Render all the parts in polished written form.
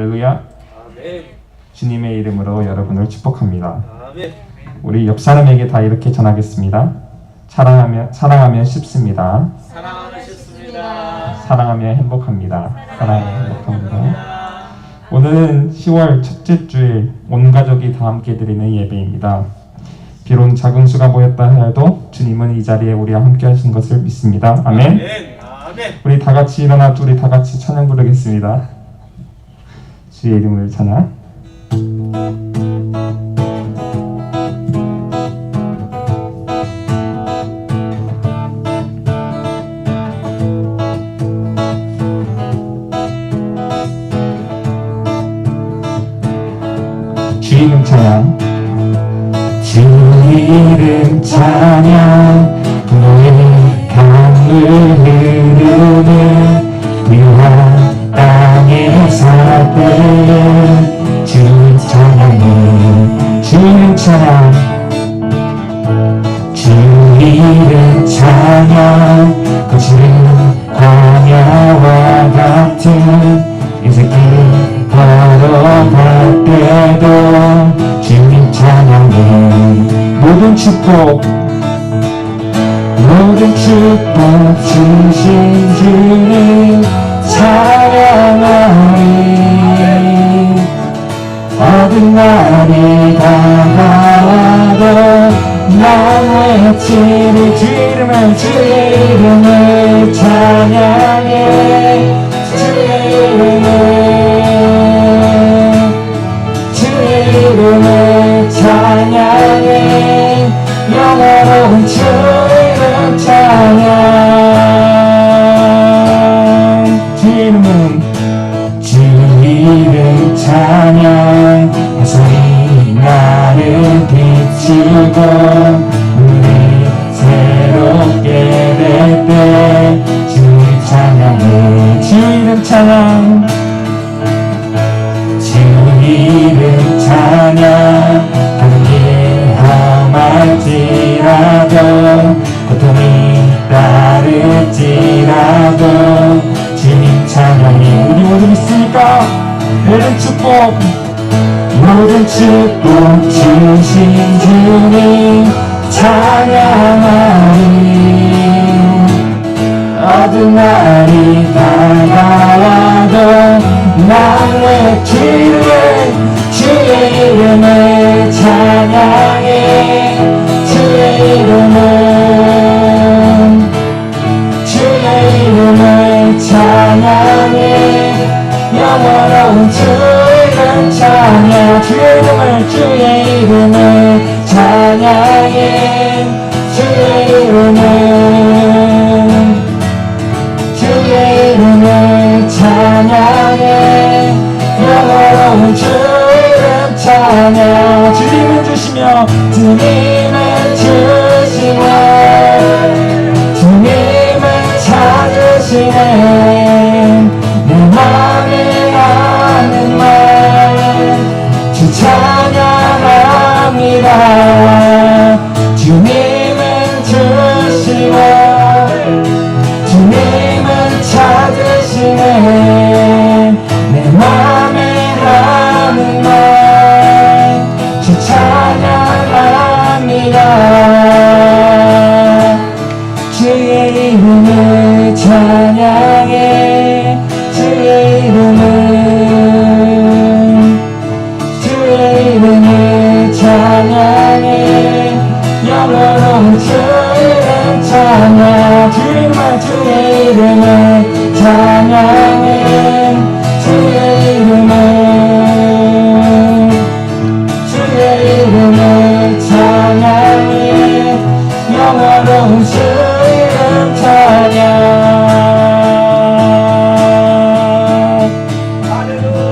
할렐루야. 아멘. 주님의 이름으로 여러분을 축복합니다. 아멘. 우리 옆 사람에게 다 이렇게 전하겠습니다. 사랑하면 쉽습니다. 사랑하면 쉽습니다. 사랑하면 행복합니다. 사랑하면 행복합니다. 오늘은 10월 첫째 주일 온 가족이 다 함께 드리는 예배입니다. 비록 작은 수가 모였다 해도 주님은 이 자리에 우리와 함께 하신 것을 믿습니다. 아멘. 아멘. 아멘. 우리 다 같이 일어나 둘이 다 같이 찬양 부르겠습니다. 주의 이름을 찬양. 주의 이름 찬양. 주의 이름 찬양. 너의 강물 흐르는 위한 땅에 살 때에 주의 찬양해. 주의 이름 찬양. 주의 이름 찬양. 거칠은 광야와 같은 인생길 걸어갈 때도 주님 찬양해. 모든 축복 주신 주님 찬양하리. 어떤 날이 다가와도 난 외치리. 주의 이름을 찬양해. 주의 이름을 찬양해. 영원한 주의 이름 찬양. 주의 이름 찬양. 햇살이 나를 비추고 눈이 새롭게 될 때 주의 찬양해. 주의 이름 찬양. 주의 이름 찬양. 가는 길 험할지라도 고통이 따를지라도 주님 찬양해. 우리 모두 믿습니까? 모든 축복 주신 주님 찬양하리. 어두운 날이 다가와도 난 외치리. 주의 이름을 찬양해. 주의 이름을 찬양해. 영원한 주의 이름 찬양. 주의 이름을 찬양해. 주의 이름을 찬양해. 영원한 주의 이름 찬양. 주님을 주시며 주님을 찾으시네. 내 맘에 하는 말 주 찬양합니다. 주님은 주시고 주님은 찾으시네. 내 맘에 하는 말 주 찬양합니다. 주의 이름을 찬양해. 주의 이름을 찬양해. 영원한 주의 이름 찬양. 주의 이름을 찬양해. 주의 이름을 찬양해. 영원한 주의 이름 찬양.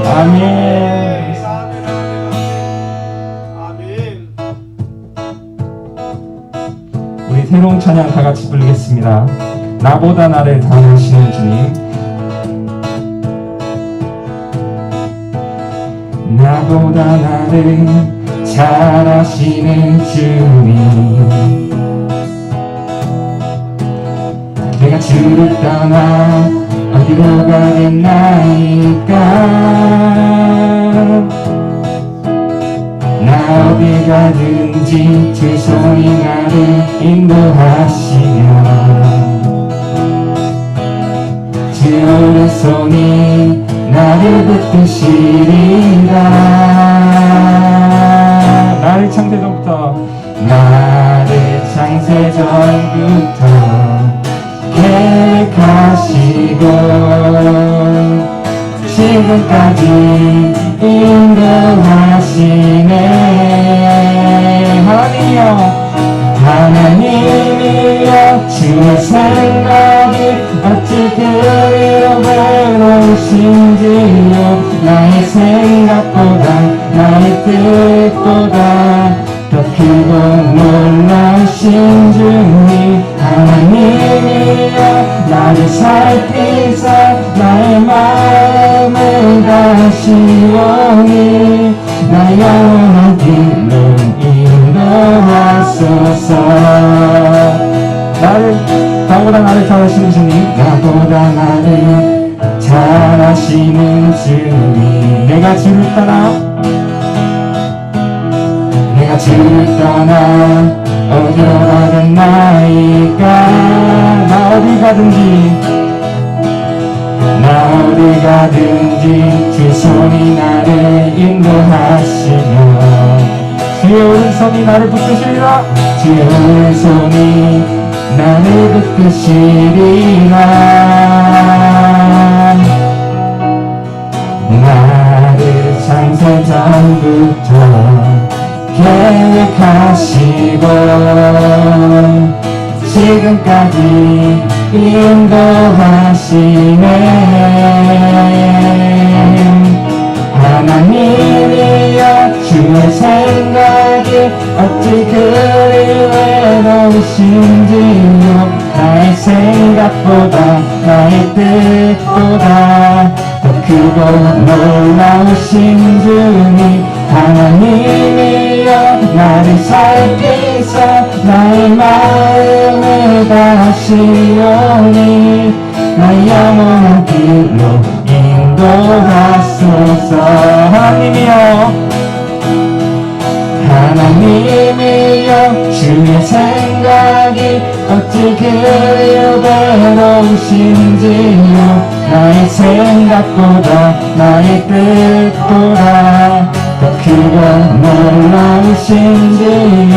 아멘. 우리 새로운 찬양 다 같이 부르겠습니다. 나보다 나를 더 아시는 주님. 나보다 나를 잘 아시는 주님. 내가 주를 떠나 어디로 가겠나이까. 가든지 두 손이 나를 인도하시며 주 오른손이 나를 붙드시리라. 나를 창세전부터 계획하시고 지금까지 인도하시네. 하나님이여 주의 생각이 어찌 그리로 외로우신지요. 나의 생각보다 나의 뜻보다 더 크고 놀라우신 주님. 하나님이여 나를 살피사 나의 마음을 다시오니 나 영원한 길로 인도하소서. 나보다 나를 잘하시는 주님, 나보다 나를 잘하시는 주님. 내가 주를 떠나 어디로 가든 나이가 나 어디 가든지 주 손이 나를 인도하시며 주의 오른손이 나를 붙드시리라. 주의 오른손이 나를 붙드시리라. 나를 창세전부터 계획하시고 지금까지 인도하시네. 하나님이여 주의 생각이 어찌 그리 외로우신지요. 나의 생각보다 나의 뜻보다 더 크고 놀라우신 주님. 하나님이여 나를 살피사 나의 마음을 다시오니 나 영원한 길로 인도하소서. 하나님이여 주의 생각이 어찌 그리 외로우신지요. 나의 생각보다 나의 뜻보다 더 크고 놀라우신 주님.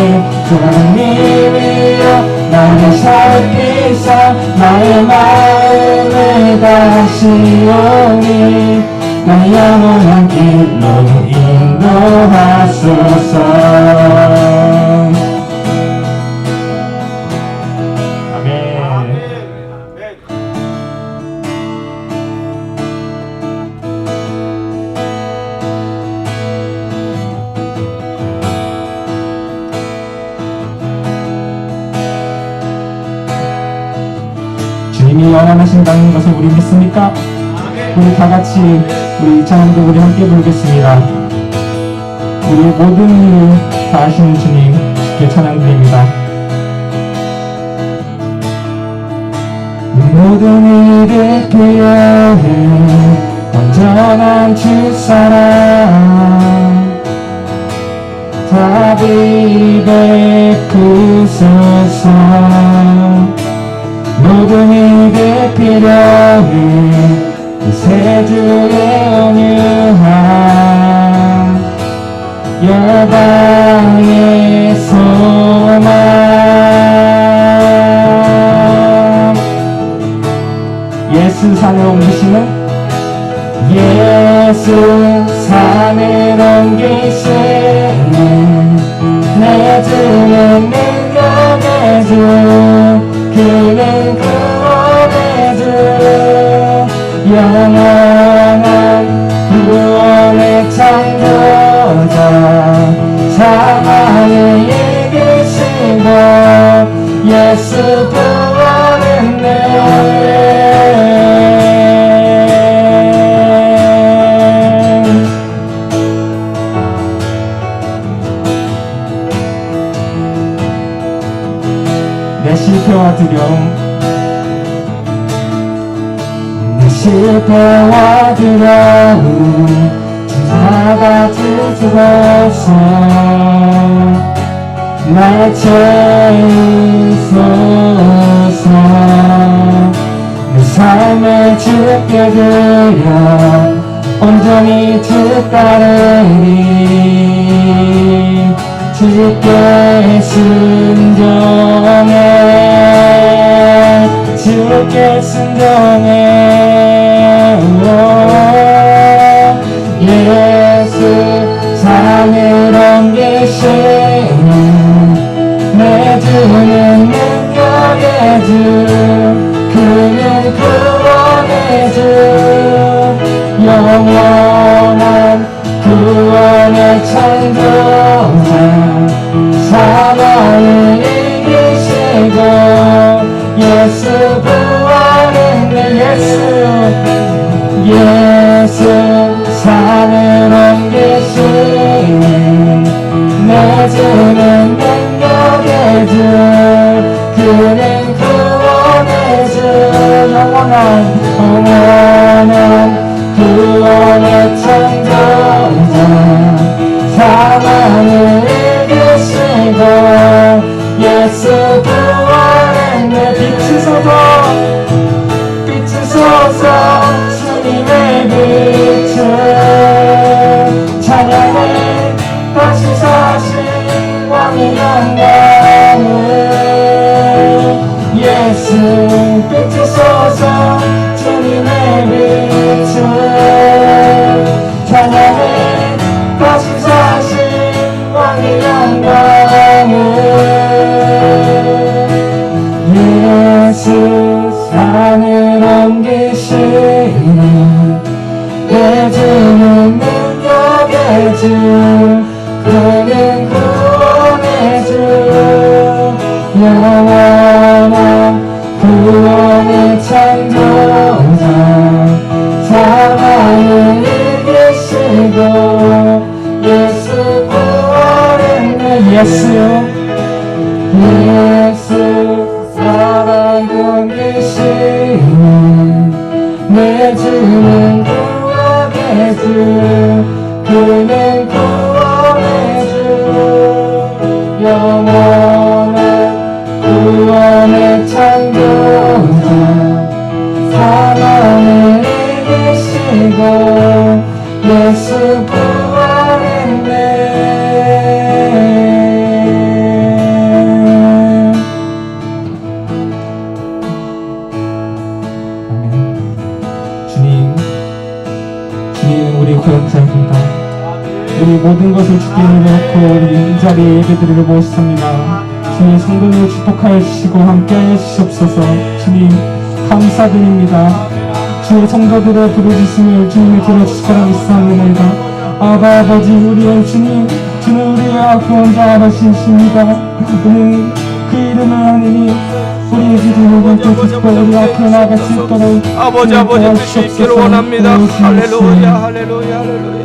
하나님이여 나를 살피사 나의 마음을 다시오니 나 영원한 길로 인도하소서. 아멘. 주님이 영원하신다는 것을 우리 믿습니까? 우리 다 같이 우리 찬양도 우리 함께 부르겠습니다. 우리의 모든 일을 다 아시는 주님 주께 찬양드립니다. 모든 일을 피해 온전한 주 사랑 답이 베푸소서. 모든 일을 필요해 새 주의 온유한 여방의 소망. 예수 산을 옮기시는 예수 산을 옮기시는 내 주의 능력의 주 그는 구원의 주 영원한 구원의 창조자 사망을 이기시고 예수 구원했네. 내 실패와 두려움 실패와 두려움 다 주소서. 날 채우소서. 내 삶을 주께 드려 온전히 주 따르리. 주께 순종해 주께 순종해. 예수 사랑을 옮기시는 내 주는 능력의 주. 그는 구원의 주. 영원한 구원의 창조자. 사망을 이기시고 예수 부활은 내 예수 산을 옮기시는 내 주는 능력의 주. 그는 구원의 주. 영원한 구원의 창조자. 사망을 이기시고 예수 부활은 내 비추소서 주님의 빛을 찬양해. 다시 사신 왕의 영광을 예수 비추소서 주님의 빛을 찬양해. 다시 사신 왕의 영광을 예수 산을 옮기시는 내 주는 능력의 주. 그는 구원의 주. 영원한 구원의 창조자. 사망을 이기시고 예수 부활은 내 예수 사랑 옮기시는 내 주는 구원의 주. 그는 구원의 주. 영원한 구원의 창조자. 사랑을 이기시고 예수 부활했네. 아멘. 주님 우리 고역자입니다. 우리 모든 것을 주께 내려놓고 우리 이 자리에 예배드리러 모셨습니다. 주님 성도를 축복하여 주시고 함께하여 주시옵소서. 주님 감사드립니다. 주의 성도들의 부르짖음을 주님이 들어주실 거라 믿사옵나이다. 아바 아버지 우리의 주님, 주는 우리의 구원자 아버지이십니다. 오늘 그 이름을 하느니 우리의 기도를 받고 우리 앞에 나아갈 수 있도록 아버지 뜻이 있기를 원합니다. 할렐루야 할렐루야 할렐루야.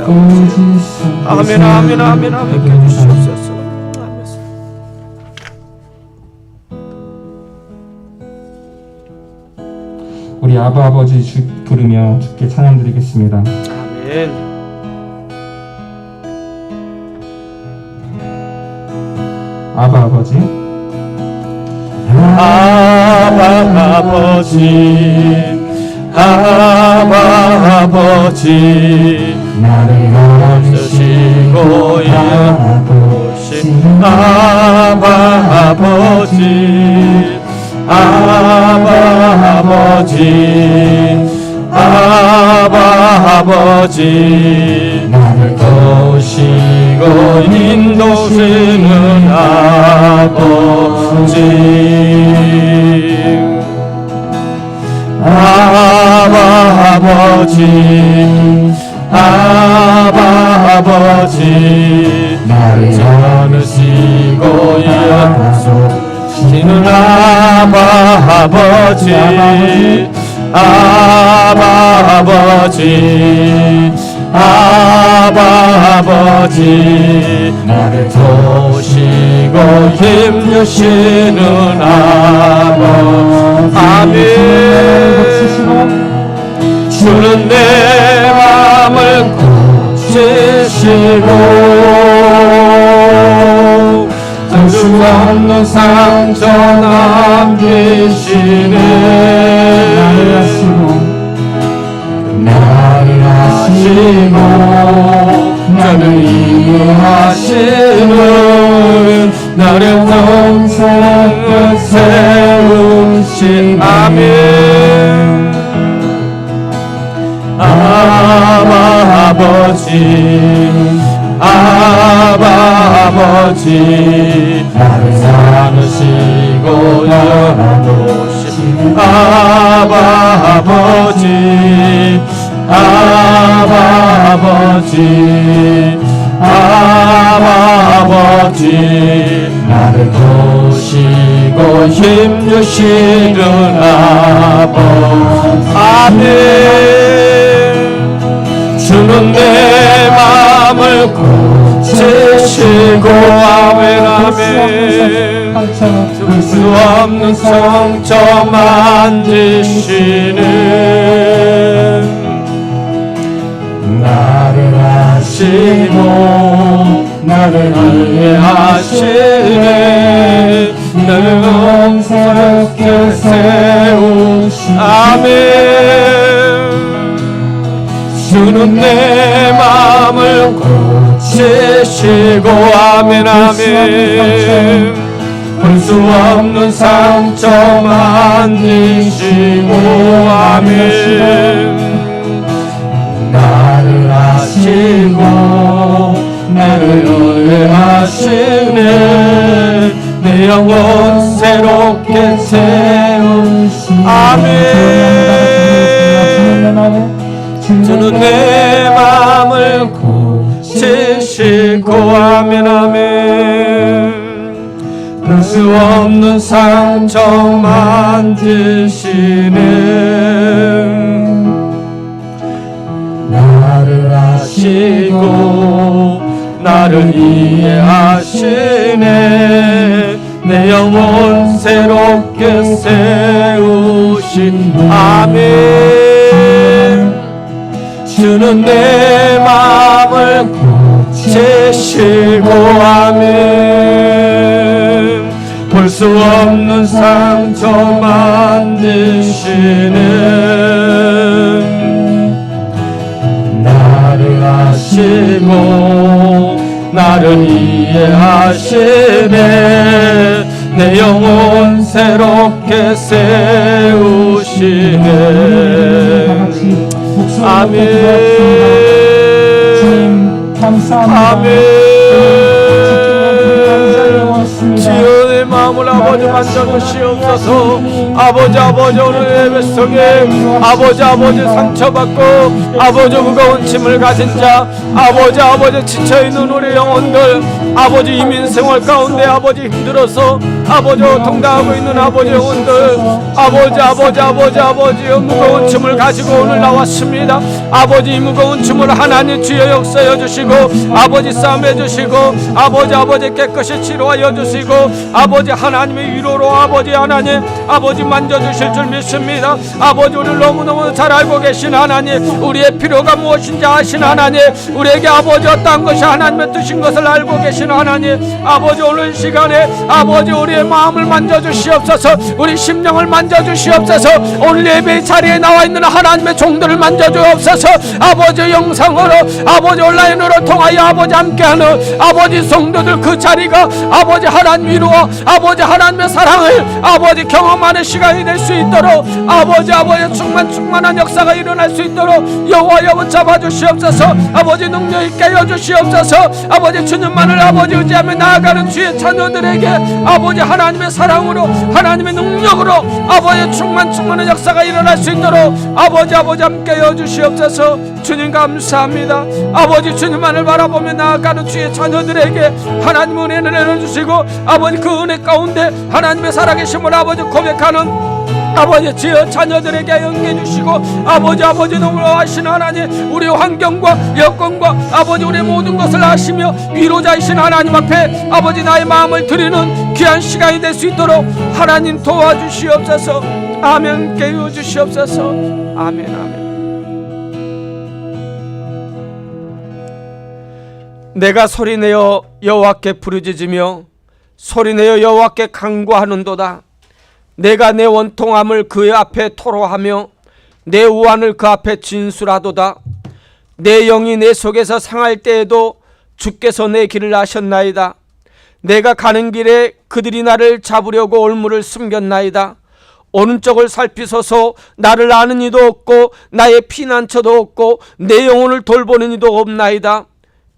아멘 아멘 아멘 아멘. 주시옵소서. 우리 아바 아버지 주 부르며 주께 찬양드리겠습니다. 아멘. 아바 아버지, 아바 아버지, 아바 아버지, 나를 쓰시고 여보신 아바 아버지, 아바 아버지, 아바 아버지, 나를 도시고 인도시는 아버지, 아바 아버지, 아바 아버지, 나를 전으시고 약속시는 아바 아버지, 아바 아버지, 아바 아버지, 나를 도시고 힘주시는 아버지. 아멘. 주는 내 마음을 고치시고 주와 없는 상처 남기시네. 나를 아시고 나를 이해하시는 나를 영생을 세우신 아멘. 아버지 아버지 나를 안으시고 열어놓으신 아버지 나를 보시고 힘주시는 아멘. 주는 내 마음을 고치시고 아멘. 수 없는 상처 만지시는 나를 아시고 나를 이해하시네. 나를 영생케 세우신 아멘. 주는 내 마음을 고치시고 아멘. 볼 수 없는 상처 만지시고 아멘. 나를 아시고 나를 이해하시네. 내 영혼 새롭게 세우신 아멘. 주는 내 마음을 고치시고 아멘. 볼 수 없는 상처 만지시네. 나를 아시고 나를 이해하시네. 내 영혼 새롭게 세우신 아멘. 주는 내 마음을 고치시고 아멘. 볼 수 없는 상처 만드시는 나를 아시고 나를 이해하시네. 내 영혼 새롭게 세우시네. 아멘. 아멘. 지연의 마음을 아버지 만져주시옵소서. 아버지 오늘 예배 속에 아버지 상처받고 아버지 무거운 짐을 가진 자 아버지 지쳐있는 우리 영혼들 아버지 이민생활 가운데 아버지 힘들어서 아버지 고통당하고 있는 아버지 영혼들 아버지 무거운 짐을 가지고 오늘 나왔습니다. 아버지 이 무거운 짐을 하나님 주여 역사여 주시고 아버지 싸움해 주시고 아버지 깨끗이 치료하여 주시고 아버지 하나님의 위로로 아버지 하나님 아버지 만져주실 줄 믿습니다. 아버지 우리를 너무너무 잘 알고 계신 하나님 우리의 필요가 무엇인지 아신 하나님 우리에게 아버지 어떠한 것이 하나님의 뜻인 것을 알고 계신 하나님 아버지 오늘 이 시간에 아버지 우리의 마음을 만져주시옵소서. 우리 심령을 만져주시옵소서. 오늘 예배의 자리에 나와 있는 하나님의 종들을 만져주옵소서. 아버지 영상으로 아버지 온라인으로 통하여 아버지 함께하는 아버지 성도들 그 자리가 아버지 하나님 위로와 아버지 하나님의 사랑을 아버지 경험하는 시간이 될 수 있도록 아버지 충만한 역사가 일어날 수 있도록 여호와 잡아주시옵소서. 아버지 능력 있게 해주시옵소서. 아버지 주님만을 아버지 의지하며 나아가는 주의 자녀들에게 아버지 하나님의 사랑으로 하나님의 능력으로 아버지 충만한 역사가 일어날 수 있도록 아버지 함께 해주시옵소서. 주님 감사합니다. 아버지 주님만을 바라보며 나아가는 주의 자녀들에게 하나님 은혜를 내려주시고 아버지 그 은혜 가운데 하나님의 살아계심을 아버지 고백하는 아버지 지어 자녀들에게 연계해 주시고 아버지 너무하신 하나님 우리 환경과 여건과 아버지 우리 모든 것을 아시며 위로자이신 하나님 앞에 아버지 나의 마음을 드리는 귀한 시간이 될 수 있도록 하나님 도와주시옵소서. 아멘. 깨워주시옵소서. 아멘. 내가 소리내어 여호와께 부르짖으며 소리내어 여호와께 간구하는도다. 내가 내 원통함을 그의 앞에 토로하며 내 우환을 그 앞에 진술하도다. 내 영이 내 속에서 상할 때에도 주께서 내 길을 아셨나이다. 내가 가는 길에 그들이 나를 잡으려고 올무를 숨겼나이다. 오른쪽을 살피소서. 나를 아는 이도 없고 나의 피난처도 없고 내 영혼을 돌보는 이도 없나이다.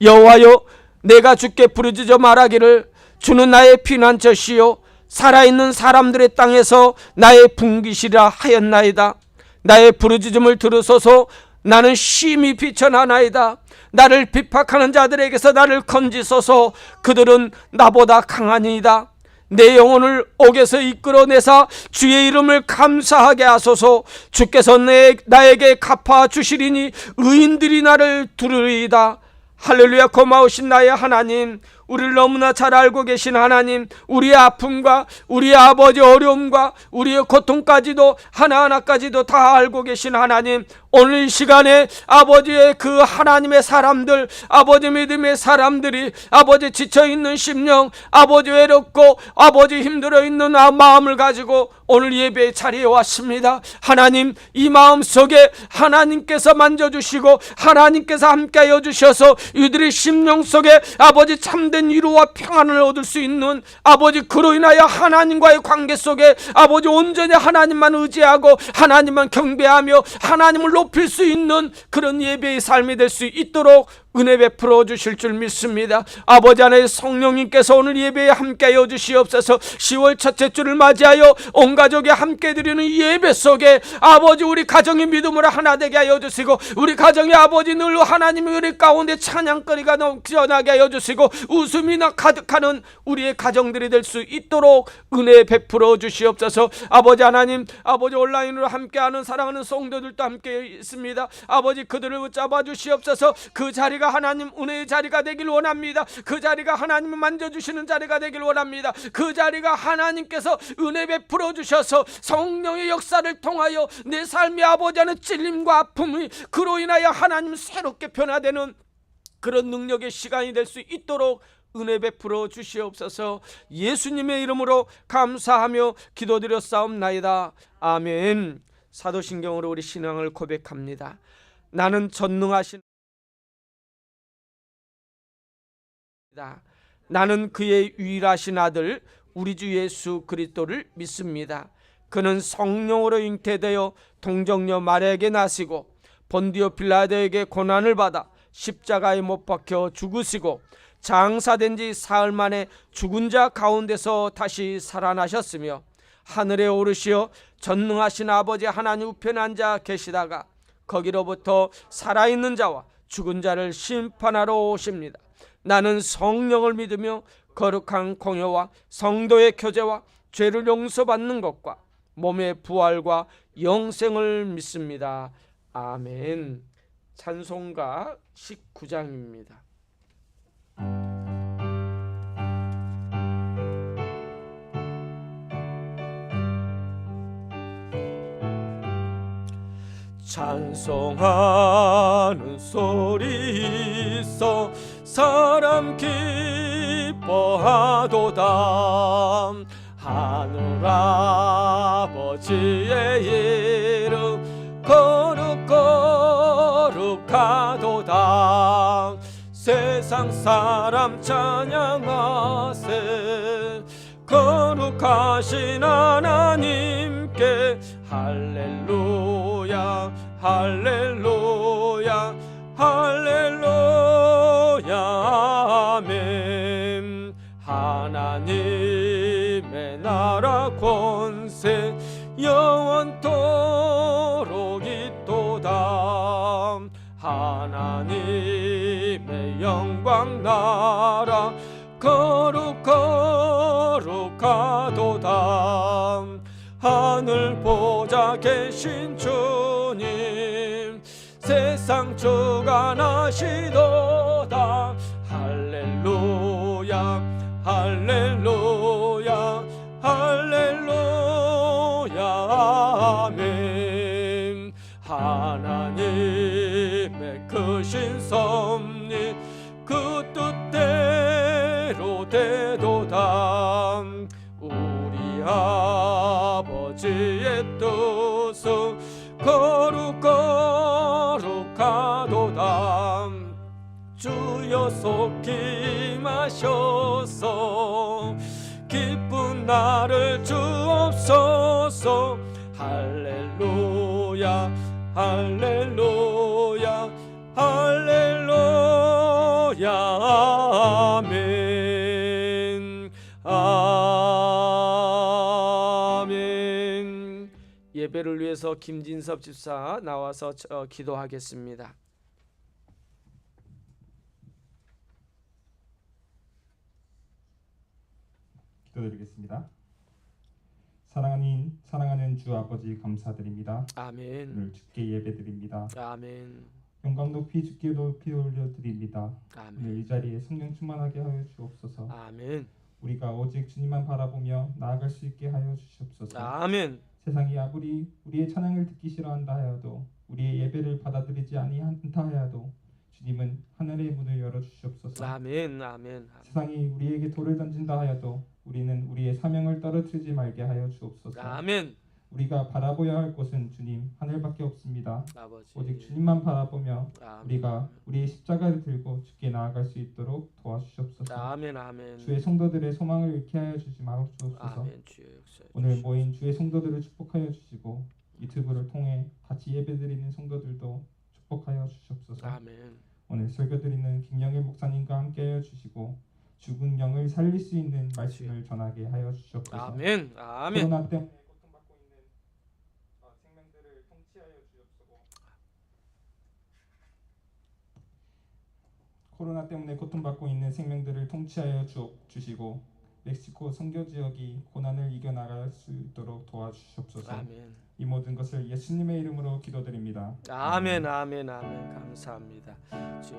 여호와여, 내가 주께 부르짖어 말하기를 주는 나의 피난처시요 살아있는 사람들의 땅에서 나의 분기시라 하였나이다. 나의 부르짖음을 들으소서. 나는 심히 비천하나이다. 나를 비박하는 자들에게서 나를 건지소서. 그들은 나보다 강하니이다. 내 영혼을 옥에서 이끌어내사 주의 이름을 감사하게 하소서. 주께서 나에게 갚아 주시리니 의인들이 나를 두르리이다. 할렐루야. 고마우신 나의 하나님, 우리를 너무나 잘 알고 계신 하나님, 우리의 아픔과 우리의 아버지 어려움과 우리의 고통까지도 하나하나까지도 다 알고 계신 하나님, 오늘 이 시간에 아버지의 그 하나님의 사람들, 아버지 믿음의 사람들이 아버지 지쳐있는 심령, 아버지 외롭고 아버지 힘들어있는 마음을 가지고 오늘 예배의 자리에 왔습니다. 하나님, 이 마음속에 하나님께서 만져주시고 하나님께서 함께하여 주셔서 이들의 심령 속에 아버지 참된 위로와 평안을 얻을 수 있는 아버지, 그로 인하여 하나님과의 관계 속에 아버지 온전히 하나님만 의지하고 하나님만 경배하며 하나님을 높일 수 있는 그런 예배의 삶이 될 수 있도록 은혜 베풀어 주실 줄 믿습니다. 아버지 하나님, 성령님께서 오늘 예배에 함께하여 주시옵소서. 10월 첫째 주를 맞이하여 온 가족이 함께 드리는 예배 속에 아버지, 우리 가정의 믿음으로 하나 되게 하여 주시고 우리 가정의 아버지 늘 하나님의 우리 가운데 찬양거리가 넘쳐나게 하여 주시고 웃음이나 가득하는 우리의 가정들이 될 수 있도록 은혜 베풀어 주시옵소서. 아버지 하나님, 아버지 온라인으로 함께하는 사랑하는 성도들도 함께 있습니다. 아버지, 그들을 붙잡아 주시옵소서. 그 자리가 하나님 은혜의 자리가 되길 원합니다. 그 자리가 하나님을 만져주시는 자리가 되길 원합니다. 그 자리가 하나님께서 은혜 베풀어 주셔서 성령의 역사를 통하여 내 삶의 아버지 안에 찔림과 아픔이 그로 인하여 하나님 새롭게 변화되는 그런 능력의 시간이 될 수 있도록 은혜 베풀어 주시옵소서. 예수님의 이름으로 감사하며 기도드렸사옵나이다. 아멘. 사도신경으로 우리 신앙을 고백합니다. 나는 전능하신 나는 그의 유일하신 아들 우리 주 예수 그리스도를 믿습니다. 그는 성령으로 잉태되어 동정녀 마리아에게 나시고 본디오 빌라도에게 고난을 받아 십자가에 못 박혀 죽으시고 장사된 지 사흘 만에 죽은 자 가운데서 다시 살아나셨으며 하늘에 오르시어 전능하신 아버지 하나님 우편에 앉아 계시다가 거기로부터 살아있는 자와 죽은 자를 심판하러 오십니다. 나는 성령을 믿으며 거룩한 공효와 성도의 교제와 죄를 용서받는 것과 몸의 부활과 영생을 믿습니다. 아멘. 찬송가 19장입니다. 찬송하는 소리 있어 사람 기뻐하도다. 하늘 아버지의 이름 거룩거룩하도다. 세상 사람 찬양하세. 거룩하신 하나님께 할렐루야 할렐루야 할렐루야 아멘. 하나님의 나라 권세 영원토록 있도다. 하나님의 영광 나라 거룩거룩하도다. 하늘 보좌 계신 주님 세상 주관하시도다. 할렐루야 할렐루야 할렐루야 아멘. 하나님의 크신 섭리 그 뜻대로 되도다. 주여 속히 마셔서 기쁜 나를 주옵소서. 할렐루야 할렐루야 할렐루야 아멘 아멘. 예배를 위해서 김진섭 집사 나와서 기도하겠습니다. 기도드리겠습니다. 사랑하는 주 아버지 감사드립니다. 아멘. 오늘 주께 예배드립니다. 아멘. 영광 높이 주께 높이 올려드립니다. 아멘. 오늘 이 자리에 성령 충만하게 하여 주옵소서. 아멘. 우리가 오직 주님만 바라보며 나아갈 수 있게 하여 주시옵소서. 아멘. 세상이 아무리 우리의 찬양을 듣기 싫어한다 하여도 우리의 예배를 받아들이지 아니한다 하여도 주님은 하늘의 문을 열어 주시옵소서. 아멘. 아멘. 세상이 우리에게 돌을 던진다 하여도 우리는 우리의 사명을 떨어뜨리지 말게 하여 주옵소서. 아멘. 우리가 바라보아야 할 곳은 주님 하늘밖에 없습니다. 아버지. 오직 주님만 바라보며 아멘. 우리가 우리의 십자가를 들고 주께 나아갈 수 있도록 도와주시옵소서. 아멘. 아멘. 주의 성도들의 소망을 잃게 하여 주지 마옵소서. 아멘. 주의 역사. 오늘 모인 주의 성도들을 축복하여 주시고 유튜브를 통해 같이 예배드리는 성도들도 축복하여 주시옵소서. 아멘. 오늘 설교드리는 김영일 목사님과 함께하여 주시고 죽은 영을 살릴 수 있는 말씀을 전하게 하여 주시옵소서. 아멘. 아멘. 코로나 때문에 고통받고 있는 생명들을 통치하여 주옵소서. 코로나 때문에 고통받고 있는 생명들을 통치하여 주시고 멕시코 선교 지역이 고난을 이겨나갈 수 있도록 도와주시옵소서. 아멘. 이 모든 것을 예수님의 이름으로 기도드립니다. 아멘. 아멘. 아멘. 감사합니다. 주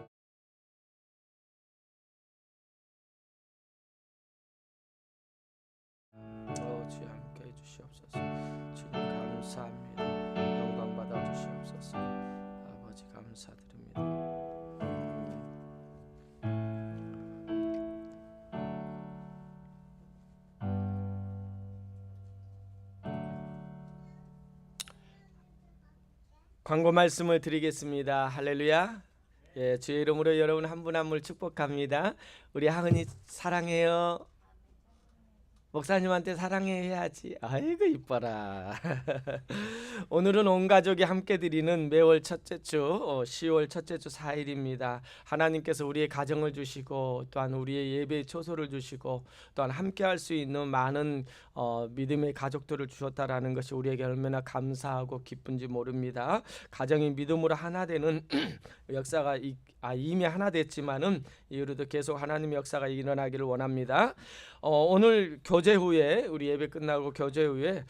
주여 함께 해주시옵소서. 주님 감사합니다. 영광 받아 주시옵소서. 아버지 감사드립니다. 광고 말씀을 드리겠습니다. 할렐루야. 예, 주의 이름으로 여러분 한 분 한 분 축복합니다. 우리 하은이 사랑해요. 목사님한테 사랑해야지. 아이고 이뻐라. 오늘은 온 가족이 함께 드리는 매월 첫째 주 10월 첫째 주 4일입니다. 하나님께서 우리의 가정을 주시고 또한 우리의 예배의 초소를 주시고 또한 함께 할 수 있는 많은 믿음의 가족들을 주셨다라는 것이 우리에게 얼마나 감사하고 기쁜지 모릅니다. 가정이 믿음으로 하나 되는 역사가 이미 하나 됐지만은 이후로도 계속 하나님의 역사가 일어나기를 원합니다. 오늘 교제 후에 우리 예배 끝나고 교제 후에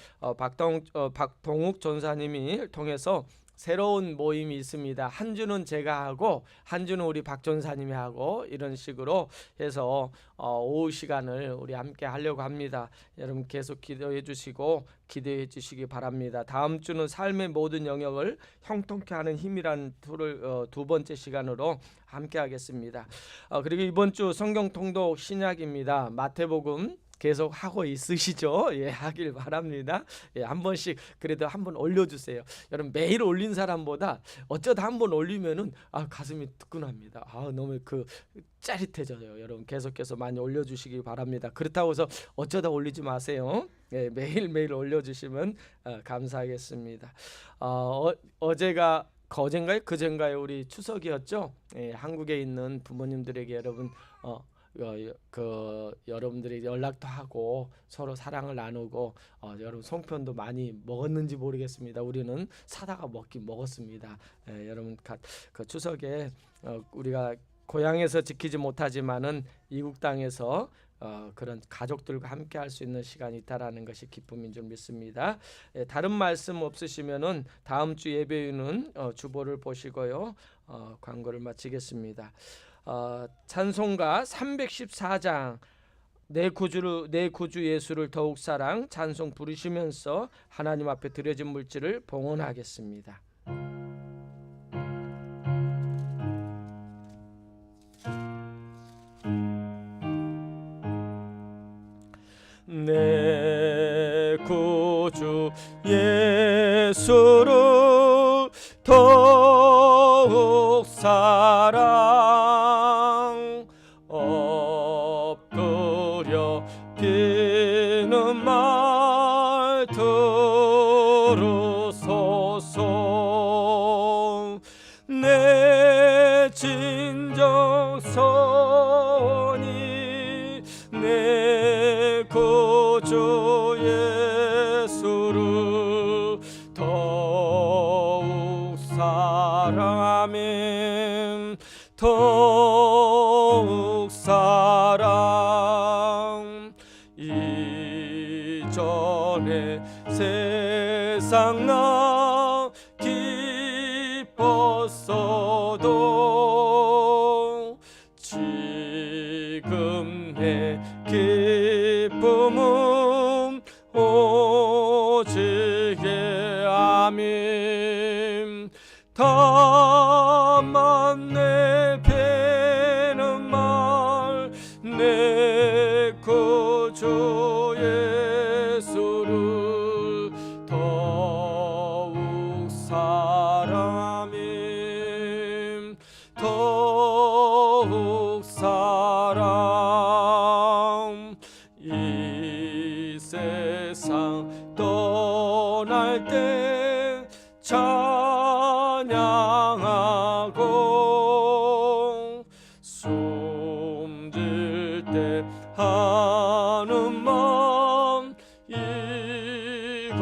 박동욱 전사님이 통해서 새로운 모임이 있습니다. 한 주는 제가 하고 한 주는 우리 박 전사님이 하고 이런 식으로 해서 오후 시간을 우리 함께 하려고 합니다. 여러분 계속 기도해 주시고 기대해 주시기 바랍니다. 다음 주는 삶의 모든 영역을 형통케 하는 힘이라는 두 번째 시간으로 함께 하겠습니다. 그리고 이번 주 성경 통독 신약입니다. 마태복음 계속 하고 있으시죠? 예, 하길 바랍니다. 예, 한 번씩 그래도 한 번 올려주세요. 여러분 매일 올린 사람보다 어쩌다 한 번 올리면은 가슴이 뜨끈합니다. 너무 짜릿해져요. 여러분 계속해서 많이 올려주시기 바랍니다. 그렇다고 해서 어쩌다 올리지 마세요. 예, 매일 올려주시면 감사하겠습니다. 어젠가요? 그젠가요? 우리 추석이었죠? 예, 한국에 있는 부모님들에게 여러분 여러분들이 연락도 하고 서로 사랑을 나누고 여러분 송편도 많이 먹었는지 모르겠습니다. 우리는 사다가 먹었습니다. 여러분 그 추석에 우리가 고향에서 지키지 못하지만은 이국 땅에서 그런 가족들과 함께 할 수 있는 시간이 있다라는 것이 기쁨인 줄 믿습니다. 다른 말씀 없으시면은 다음 주 예배는 주보를 보시고요. 광고를 마치겠습니다. 찬송가 314장 내 구주 예수를 더욱 사랑 찬송 부르시면서 하나님 앞에 드려진 물질을 봉헌하겠습니다. 내 구주 예수를 더욱 사랑 인정선이 내 구주 예수를 더욱 사랑하면 더욱 사랑 이전에 세상 나 기뻤어도 지금 내 기쁨은 오직 아멘. 다만 내 배는 말 내 구주 예수를 더욱 사랑하면 더욱 사랑 이 세상 떠날 때 찬양하고 숨질 때 하는 맘 이것일세.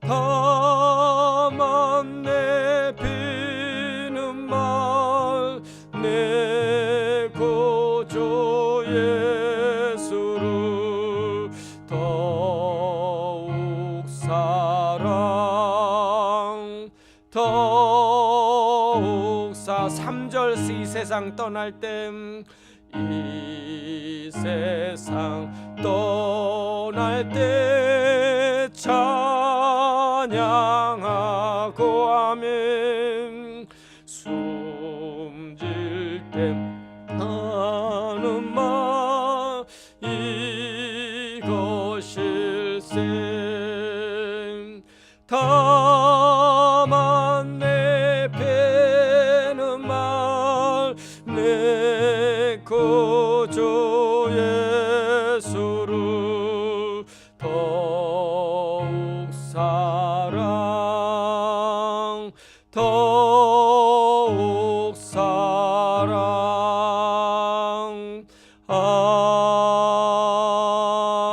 다만 내 비는 말 내 구주 예수를 더욱 사랑 더욱 3절 이 세상 떠날 땐 이 세상 떠날 때 찬양하고 아멘. 숨질 때 하는 말 이것일세. 다만 내 배는 말 내 구주 예수를 더욱 사랑 더욱 사랑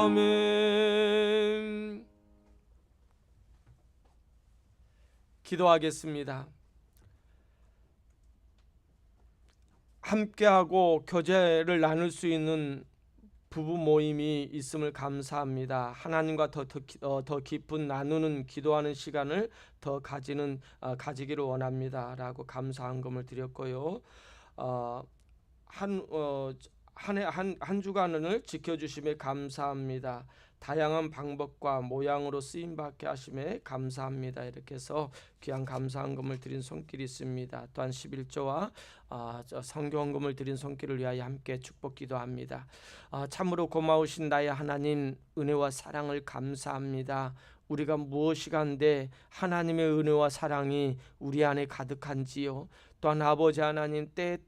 아멘. 기도하겠습니다. 함께하고 교제를 나눌 수 있는 부부 모임이 있음을 감사합니다. 하나님과 더 깊은 나누는 기도하는 시간을 더 가지기를 원합니다라고 감사한금을 드렸고요. 한 주간을 지켜주심에 감사합니다. 다양한 방법과 모양으로 쓰임받게 하심에 감사합니다. 이렇게 해서 귀한 감사한금을 드린 손길이 있습니다. 또한 11조와 성교헌금을 드린 손길을 위하여 함께 축복 기도합니다. 참으로 고마우신 나의 하나님, 은혜와 사랑을 감사합니다. 우리가 무엇이 간데 하나님의 은혜와 사랑이 우리 안에 가득한지요. 또한 아버지 하나님, 때에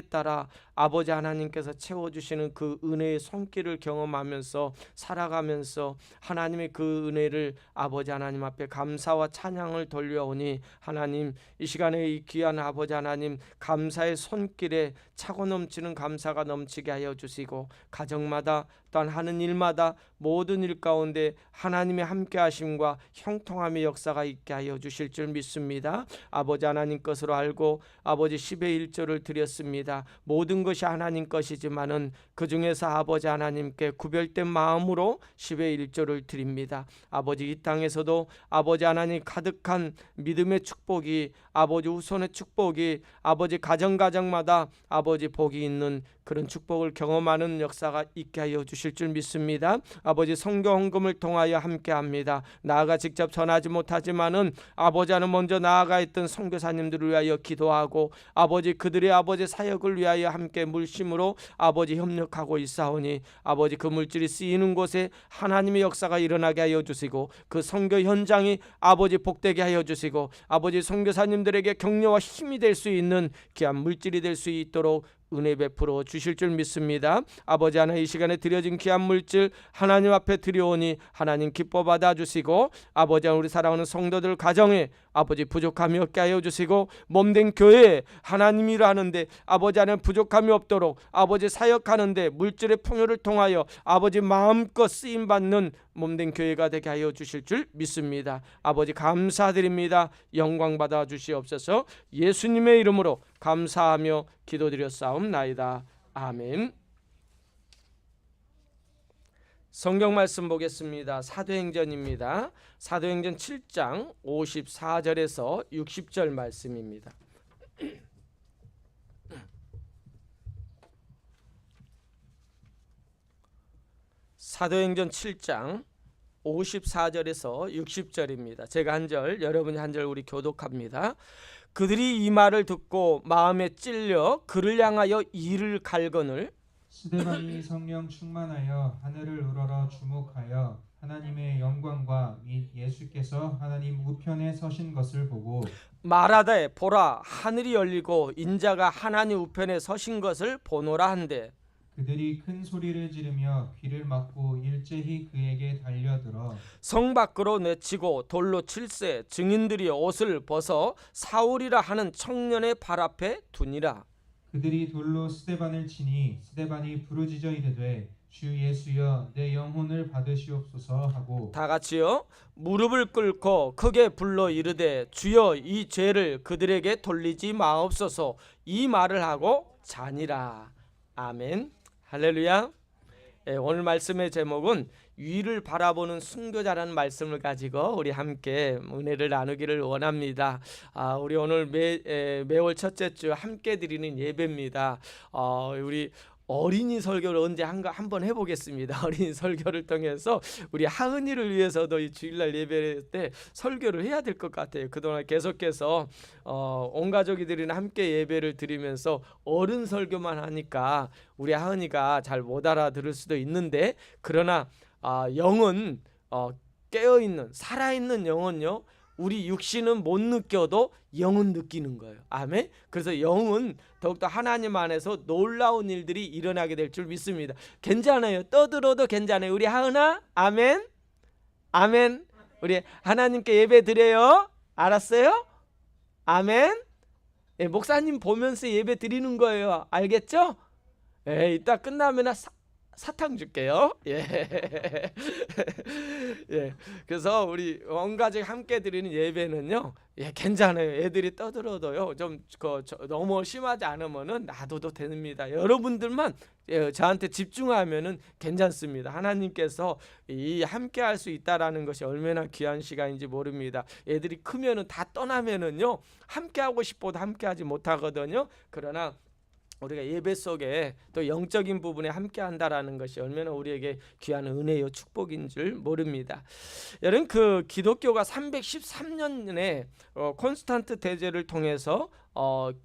따라 아버지 하나님께서 채워주시는 그 은혜의 손길을 경험하면서 살아가면서 하나님의 그 은혜를 아버지 하나님 앞에 감사와 찬양을 돌려오니, 하나님 이 시간에 이 귀한 아버지 하나님 감사의 손길에 차고 넘치는 감사가 넘치게 하여 주시고, 가정마다 또한 하는 일마다 모든 일 가운데 하나님의 함께 하심과 형통함의 역사가 있게 하여 주실 줄 믿습니다. 아버지 하나님 것으로 알고 아버지 10의 1조를 드렸습니다. 모든 것이 하나님 것이지만은 그 중에서 아버지 하나님께 구별된 마음으로 10의 1조를 드립니다. 아버지 이 땅에서도 아버지 하나님 가득한 믿음의 축복이, 아버지 후손의 축복이, 아버지 가정마다 아버지 복이 있는 그런 축복을 경험하는 역사가 있게 하여 주실 줄 믿습니다. 아버지 성교 헌금을 통하여 함께합니다. 나아가 직접 전하지 못하지만은 아버지는 먼저 나아가 있던 선교사님들을 위하여 기도하고, 아버지 그들의 아버지 사역을 위하여 함께 물심으로 아버지 협력하고 있사오니, 아버지 그 물질이 쓰이는 곳에 하나님의 역사가 일어나게 하여 주시고, 그 선교 현장이 아버지 복되게 하여 주시고, 아버지 선교사님들에게 격려와 힘이 될 수 있는 귀한 물질이 될 수 있도록 은혜 베풀어 주실 줄 믿습니다. 아버지 하나님, 이 시간에 드려진 귀한 물질 하나님 앞에 드려오니 하나님 기뻐 받아주시고, 아버지 하나님, 우리 사랑하는 성도들 가정에 아버지 부족함이 없게 하여 주시고, 몸된 교회에 하나님 일하는데 아버지 하나님 부족함이 없도록 아버지 사역하는데 물질의 풍요를 통하여 아버지 마음껏 쓰임받는 몸된 교회가 되게 하여 주실 줄 믿습니다. 아버지 감사드립니다. 영광 받아 주시옵소서. 예수님의 이름으로 감사하며 기도드렸사옵나이다. 아멘. 성경 말씀 보겠습니다. 사도행전입니다. 사도행전 7장 54절에서 60절 말씀입니다. 사도행전 7장 54절에서 60절입니다. 제가 한 절, 여러분이 한 절 우리 교독합니다. 그들이 이 말을 듣고 마음에 찔려 그를 향하여 이를 갈거늘 스데반이 성령 충만하여 하늘을 우러러 주목하여 하나님의 영광과 및 예수께서 하나님 우편에 서신 것을 보고 말하되 보라, 하늘이 열리고 인자가 하나님 우편에 서신 것을 보노라 한대. 그들이 큰 소리를 지르며 귀를 막고 일제히 그에게 달려들어 성 밖으로 내치고 돌로 칠세, 증인들이 옷을 벗어 사울이라 하는 청년의 발 앞에 두니라. 그들이 돌로 스데반을 치니 스데반이 부르짖어 이르되 주 예수여 내 영혼을 받으시옵소서 하고 다 같이요. 무릎을 꿇고 크게 불러 이르되 주여 이 죄를 그들에게 돌리지 마옵소서. 이 말을 하고 자니라. 아멘. 할렐루야. 오늘 말씀의 제목은 위를 바라보는 순교자라는 말씀을 가지고 우리 함께 은혜를 나누기를 원합니다. 우리 오늘 매월 첫째 주 함께 드리는 예배입니다. 우리 어린이 설교를 언제 한번 해보겠습니다. 어린이 설교를 통해서 우리 하은이를 위해서도 이 주일날 예배 때 설교를 해야 될 것 같아요. 그동안 계속해서 온 가족이 드리는 함께 예배를 드리면서 어른 설교만 하니까 우리 하은이가 잘 못 알아들을 수도 있는데, 그러나 영은 깨어있는 살아있는 영은요, 우리 육신은 못 느껴도 영은 느끼는 거예요. 아멘. 그래서 영은 더욱더 하나님 안에서 놀라운 일들이 일어나게 될 줄 믿습니다. 괜찮아요. 떠들어도 괜찮아요. 우리 하은아, 아멘. 아멘. 우리 하나님께 예배 드려요. 알았어요? 아멘. 목사님 보면서 예배 드리는 거예요. 알겠죠? 이따 끝나면 사탕 줄게요. 예. 예. 그래서 우리 온 가족 함께 드리는 예배는요, 괜찮아요. 애들이 떠들어도요, 좀 너무 심하지 않으면은 놔둬도 됩니다. 여러분들만 저한테 집중하면은 괜찮습니다. 하나님께서 이 함께 할 수 있다라는 것이 얼마나 귀한 시간인지 모릅니다. 애들이 크면은 다 떠나면은요, 함께 하고 싶어도 함께 하지 못하거든요. 그러나 우리가 예배 속에 또 영적인 부분에 함께 한다라는 것이 얼마나 우리에게 귀한 은혜요 축복인 줄 모릅니다. 여러분, 그 기독교가 313년에 콘스탄트 대제를 통해서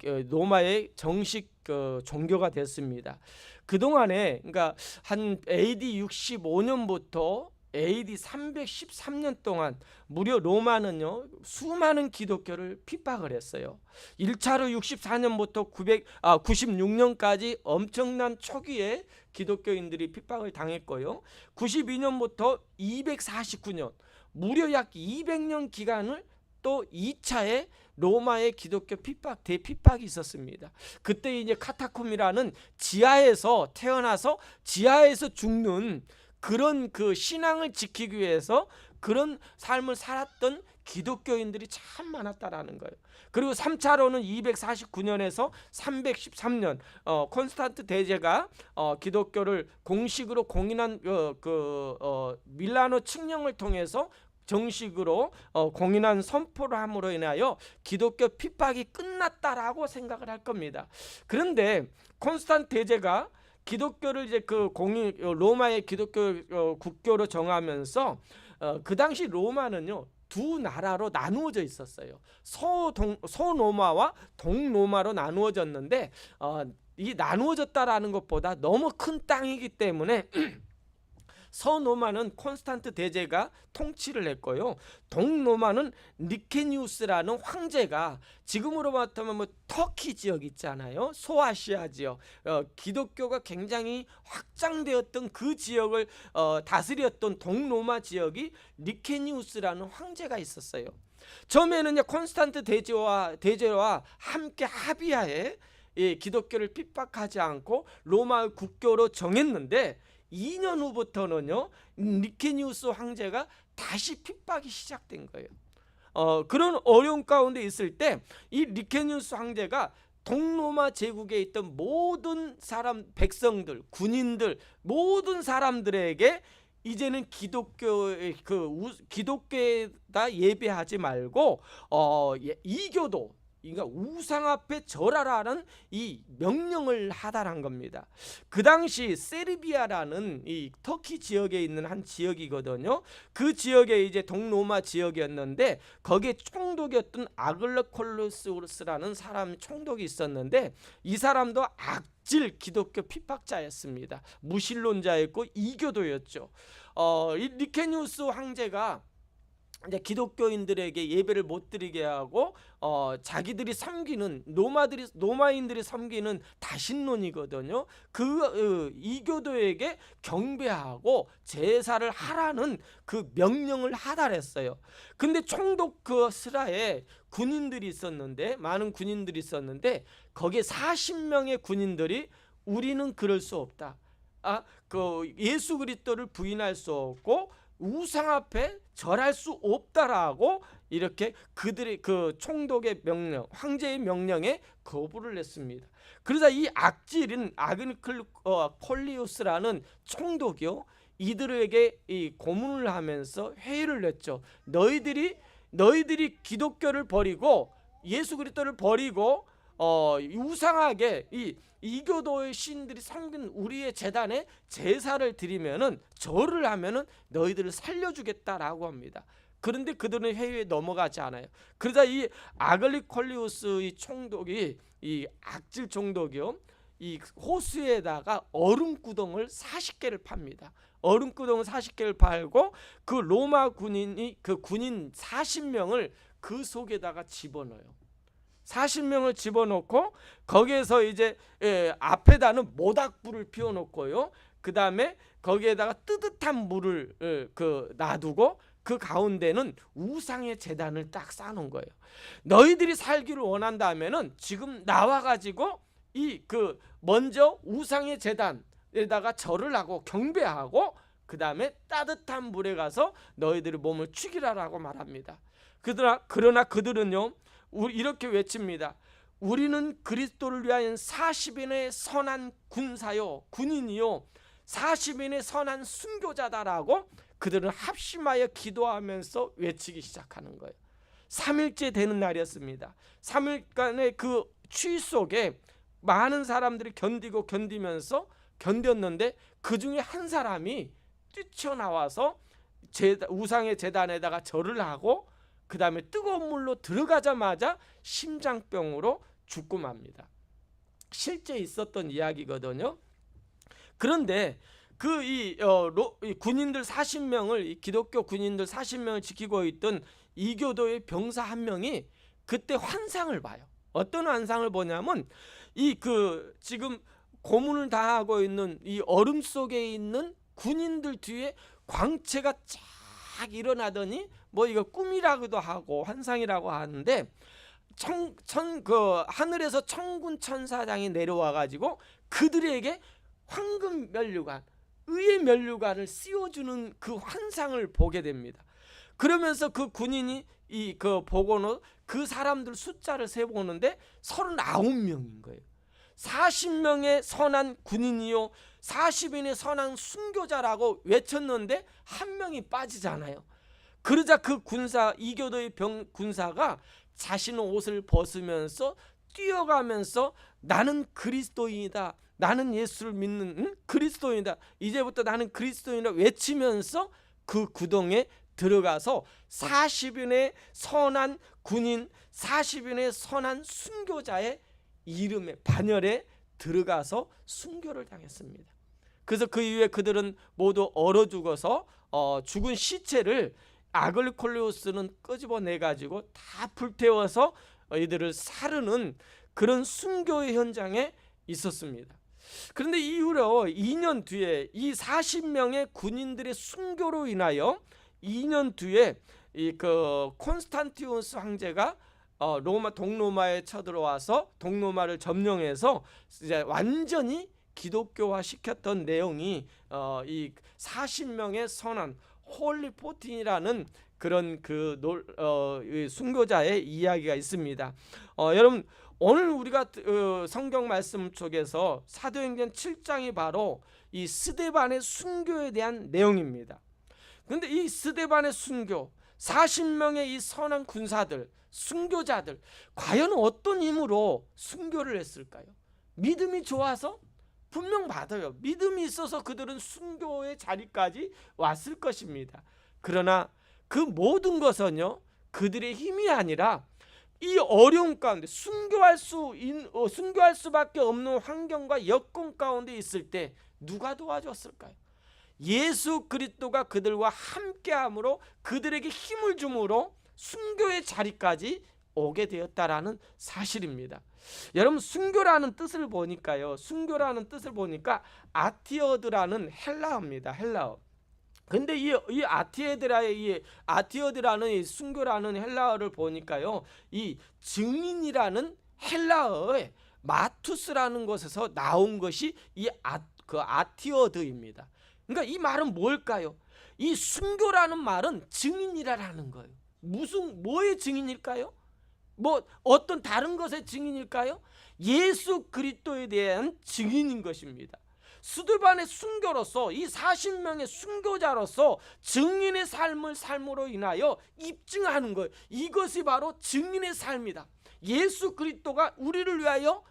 로마의 정식 종교가 됐습니다. 그동안에, 그러니까 한 AD 65년부터 AD 313년 동안 무려 로마는요, 수많은 기독교를 핍박을 했어요. 1차로 64년부터 96년까지 엄청난 초기에 기독교인들이 핍박을 당했고요. 92년부터 249년, 무려 약 200년 기간을 또 2차에 로마의 기독교 대핍박이 있었습니다. 그때 이제 카타콤이라는 지하에서 태어나서 지하에서 죽는 그런 그 신앙을 지키기 위해서 그런 삶을 살았던 기독교인들이 참 많았다라는 거예요. 그리고 3차로는 249년에서 313년 콘스탄트 대제가 기독교를 공식으로 공인한 밀라노 칙령을 통해서 정식으로 공인한 선포를 함으로 인하여 기독교 핍박이 끝났다라고 생각을 할 겁니다. 그런데 콘스탄트 대제가 기독교를 이제 로마의 기독교 국교로 정하면서 그 당시 로마는요, 두 나라로 나누어져 있었어요. 소로마와 동로마로 나누어졌는데 이 나누어졌다라는 것보다 너무 큰 땅이기 때문에 서로마는 콘스탄트 대제가 통치를 했고요. 동로마는 니케니우스라는 황제가, 지금으로 말하면 뭐 터키 지역 있잖아요. 소아시아 지역, 기독교가 굉장히 확장되었던 그 지역을 다스렸던 동로마 지역이 니케니우스라는 황제가 있었어요. 처음에는 콘스탄트 대제와 함께 합의하에 기독교를 핍박하지 않고 로마의 국교로 정했는데 2년 후부터는요, 니케니우스 황제가 다시 핍박이 시작된 거예요. 그런 어려운 가운데 있을 때 이 니케니우스 황제가 동로마 제국에 있던 모든 사람, 백성들, 군인들, 모든 사람들에게 이제는 기독교에다 예배하지 말고 이교도, 그러니까 우상 앞에 절하라는 이 명령을 하다란 겁니다. 그 당시 세르비아라는 이 터키 지역에 있는 한 지역이거든요. 그 지역에 이제 동로마 지역이었는데 거기에 총독이었던 아글레콜루스라는 사람 총독이 있었는데 이 사람도 악질 기독교 핍박자였습니다. 무신론자였고 이교도였죠. 이 니케니우스 황제가 이제 기독교인들에게 예배를 못 드리게 하고 자기들이 섬기는 로마인들이 섬기는 다신론이거든요. 그 이교도에게 경배하고 제사를 하라는 그 명령을 하달했어요. 근데 총독 그 스라에 군인들이 있었는데, 많은 군인들이 있었는데 거기에 40명의 군인들이 우리는 그럴 수 없다. 그 예수 그리스도를 부인할 수 없고 우상 앞에 절할 수 없다라고 이렇게 그들의 그 총독의 명령, 황제의 명령에 거부를 했습니다. 그러자 이 악질인 아그니콜리우스라는 총독이요, 이들에게 이 고문을 하면서 회의를 냈죠. 너희들이 기독교를 버리고 예수 그리스도를 버리고 우상하게 이교도의 신들이 섬긴 우리의 제단에 제사를 드리면은, 절을 하면은 너희들을 살려주겠다라고 합니다. 그런데 그들은 회의에 넘어가지 않아요. 그러자 이 아글리콜리우스 이 총독이, 이 악질 총독이요, 이 호수에다가 얼음구덩을 40개를 팝니다. 얼음구덩을 40개를 팔고 그 로마 군인이 그 군인 40명을 그 속에다가 집어넣어요. 40명을 집어넣고 거기에서 이제 앞에다는 모닥불을 피워놓고요, 그 다음에 거기에다가 뜨뜻한 물을 놔두고 그 가운데는 우상의 제단을 딱 쌓아놓은 거예요. 너희들이 살기를 원한다면은 지금 나와가지고 먼저 우상의 제단에다가 절을 하고 경배하고 그 다음에 따뜻한 물에 가서 너희들의 몸을 죽이라라고 말합니다. 그러나 그들은요, 이렇게 외칩니다. 우리는 그리스도를 위하여 40인의 선한 군인이요 40인의 선한 순교자다라고 그들은 합심하여 기도하면서 외치기 시작하는 거예요. 3일째 되는 날이었습니다. 3일간의 그 추위 속에 많은 사람들이 견디면서 견뎠는데 그 중에 한 사람이 뛰쳐나와서 우상의 제단에다가 절을 하고 그 다음에 뜨거운 물로 들어가자마자 심장병으로 죽고 맙니다. 실제 있었던 이야기거든요. 그런데 이 군인들 40명을, 이 기독교 군인들 40명을 지키고 있던 이교도의 병사 한 명이 그때 환상을 봐요. 어떤 환상을 보냐면 지금 고문을 당하고 있는 이 얼음 속에 있는 군인들 뒤에 광채가 쫙 일어나더니, 뭐 이거 꿈이라고도 하고 환상이라고 하는데, 하늘에서 천군 천사장이 내려와 가지고 그들에게 황금 면류관, 의의 면류관을 씌워주는 그 환상을 보게 됩니다. 그러면서 그 군인이 보고는 그 사람들 숫자를 세보는데 39명인 거예요. 40명의 선한 군인이요 40인의 선한 순교자라고 외쳤는데 한 명이 빠지잖아요. 그러자 그 이교도의 군사가 자신의 옷을 벗으면서 뛰어가면서 나는 그리스도인이다, 나는 예수를 믿는 그리스도인이다, 이제부터 나는 그리스도인이다 외치면서 그 구덩에 들어가서 40인의 선한 군인, 40인의 선한 순교자의 이름에, 반열에 들어가서 순교를 당했습니다. 그래서 그 이후에 그들은 모두 얼어 죽어서 죽은 시체를 아글리콜리오스는 끄집어내 가지고 다 불태워서 이들을 사르는 그런 순교의 현장에 있었습니다. 그런데 이후로 2년 뒤에 이 40명의 군인들의 순교로 인하여 2년 뒤에 이 그 콘스탄티누스 황제가 로마 동로마에 쳐들어와서 동로마를 점령해서 이제 완전히 기독교화 시켰던 내용이 이 40명의 선한 홀리 포틴이라는 그런 순교자의 이야기가 있습니다. 여러분 오늘 우리가 성경 말씀 속에서 사도행전 7장이 바로 이 스데반의 순교에 대한 내용입니다. 그런데 이 스데반의 순교, 40명의 이 선한 군사들, 순교자들 과연 어떤 힘으로 순교를 했을까요? 믿음이 좋아서? 분명 맞아요. 믿음이 있어서 그들은 순교의 자리까지 왔을 것입니다. 그러나 그 모든 것은요, 그들의 힘이 아니라 이 어려움 가운데 순교할 수밖에 없는 환경과 여건 가운데 있을 때 누가 도와줬을까요? 예수 그리스도가 그들과 함께함으로 그들에게 힘을 줌으로 순교의 자리까지 오게 되었다라는 사실입니다. 여러분 순교라는 뜻을 보니까요. 순교라는 뜻을 보니까 아티어드라는 헬라어입니다. 헬라어. 근데 이 아티어드라는 이 순교라는 헬라어를 보니까요. 이 증인이라는 헬라어의 마투스라는 곳에서 나온 것이 이 아티어드입니다. 그러니까 이 말은 뭘까요? 이 순교라는 말은 증인이라는 거예요. 뭐의 증인일까요? 뭐 어떤 다른 것의 증인일까요? 예수 그리스도에 대한 증인인 것입니다. 스데반의 순교로서 이 40명의 순교자로서 증인의 삶으로 인하여 입증하는 거예요. 이것이 바로 증인의 삶이다. 예수 그리스도가 우리를 위하여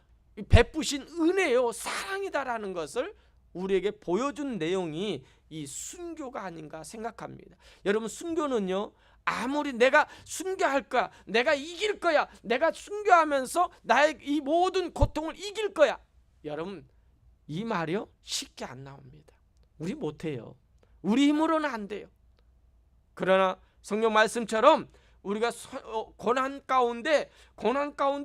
베푸신 은혜요 사랑이다라는 것을 우리에게 보여준 내용이 이 순교가 아닌가 생각합니다. 여러분 순교는요, 아무리 내가 순교할 거야, 내가 이길 거야, 내가 순교하면서 나의 이 모든 고통을 이길 거야, 여러분 이 말이요 쉽게 안 나옵니다. 우리 못해요. 우리 힘으로는 안 돼요. 그러나 성경 말씀처럼 우리가 고난 가운데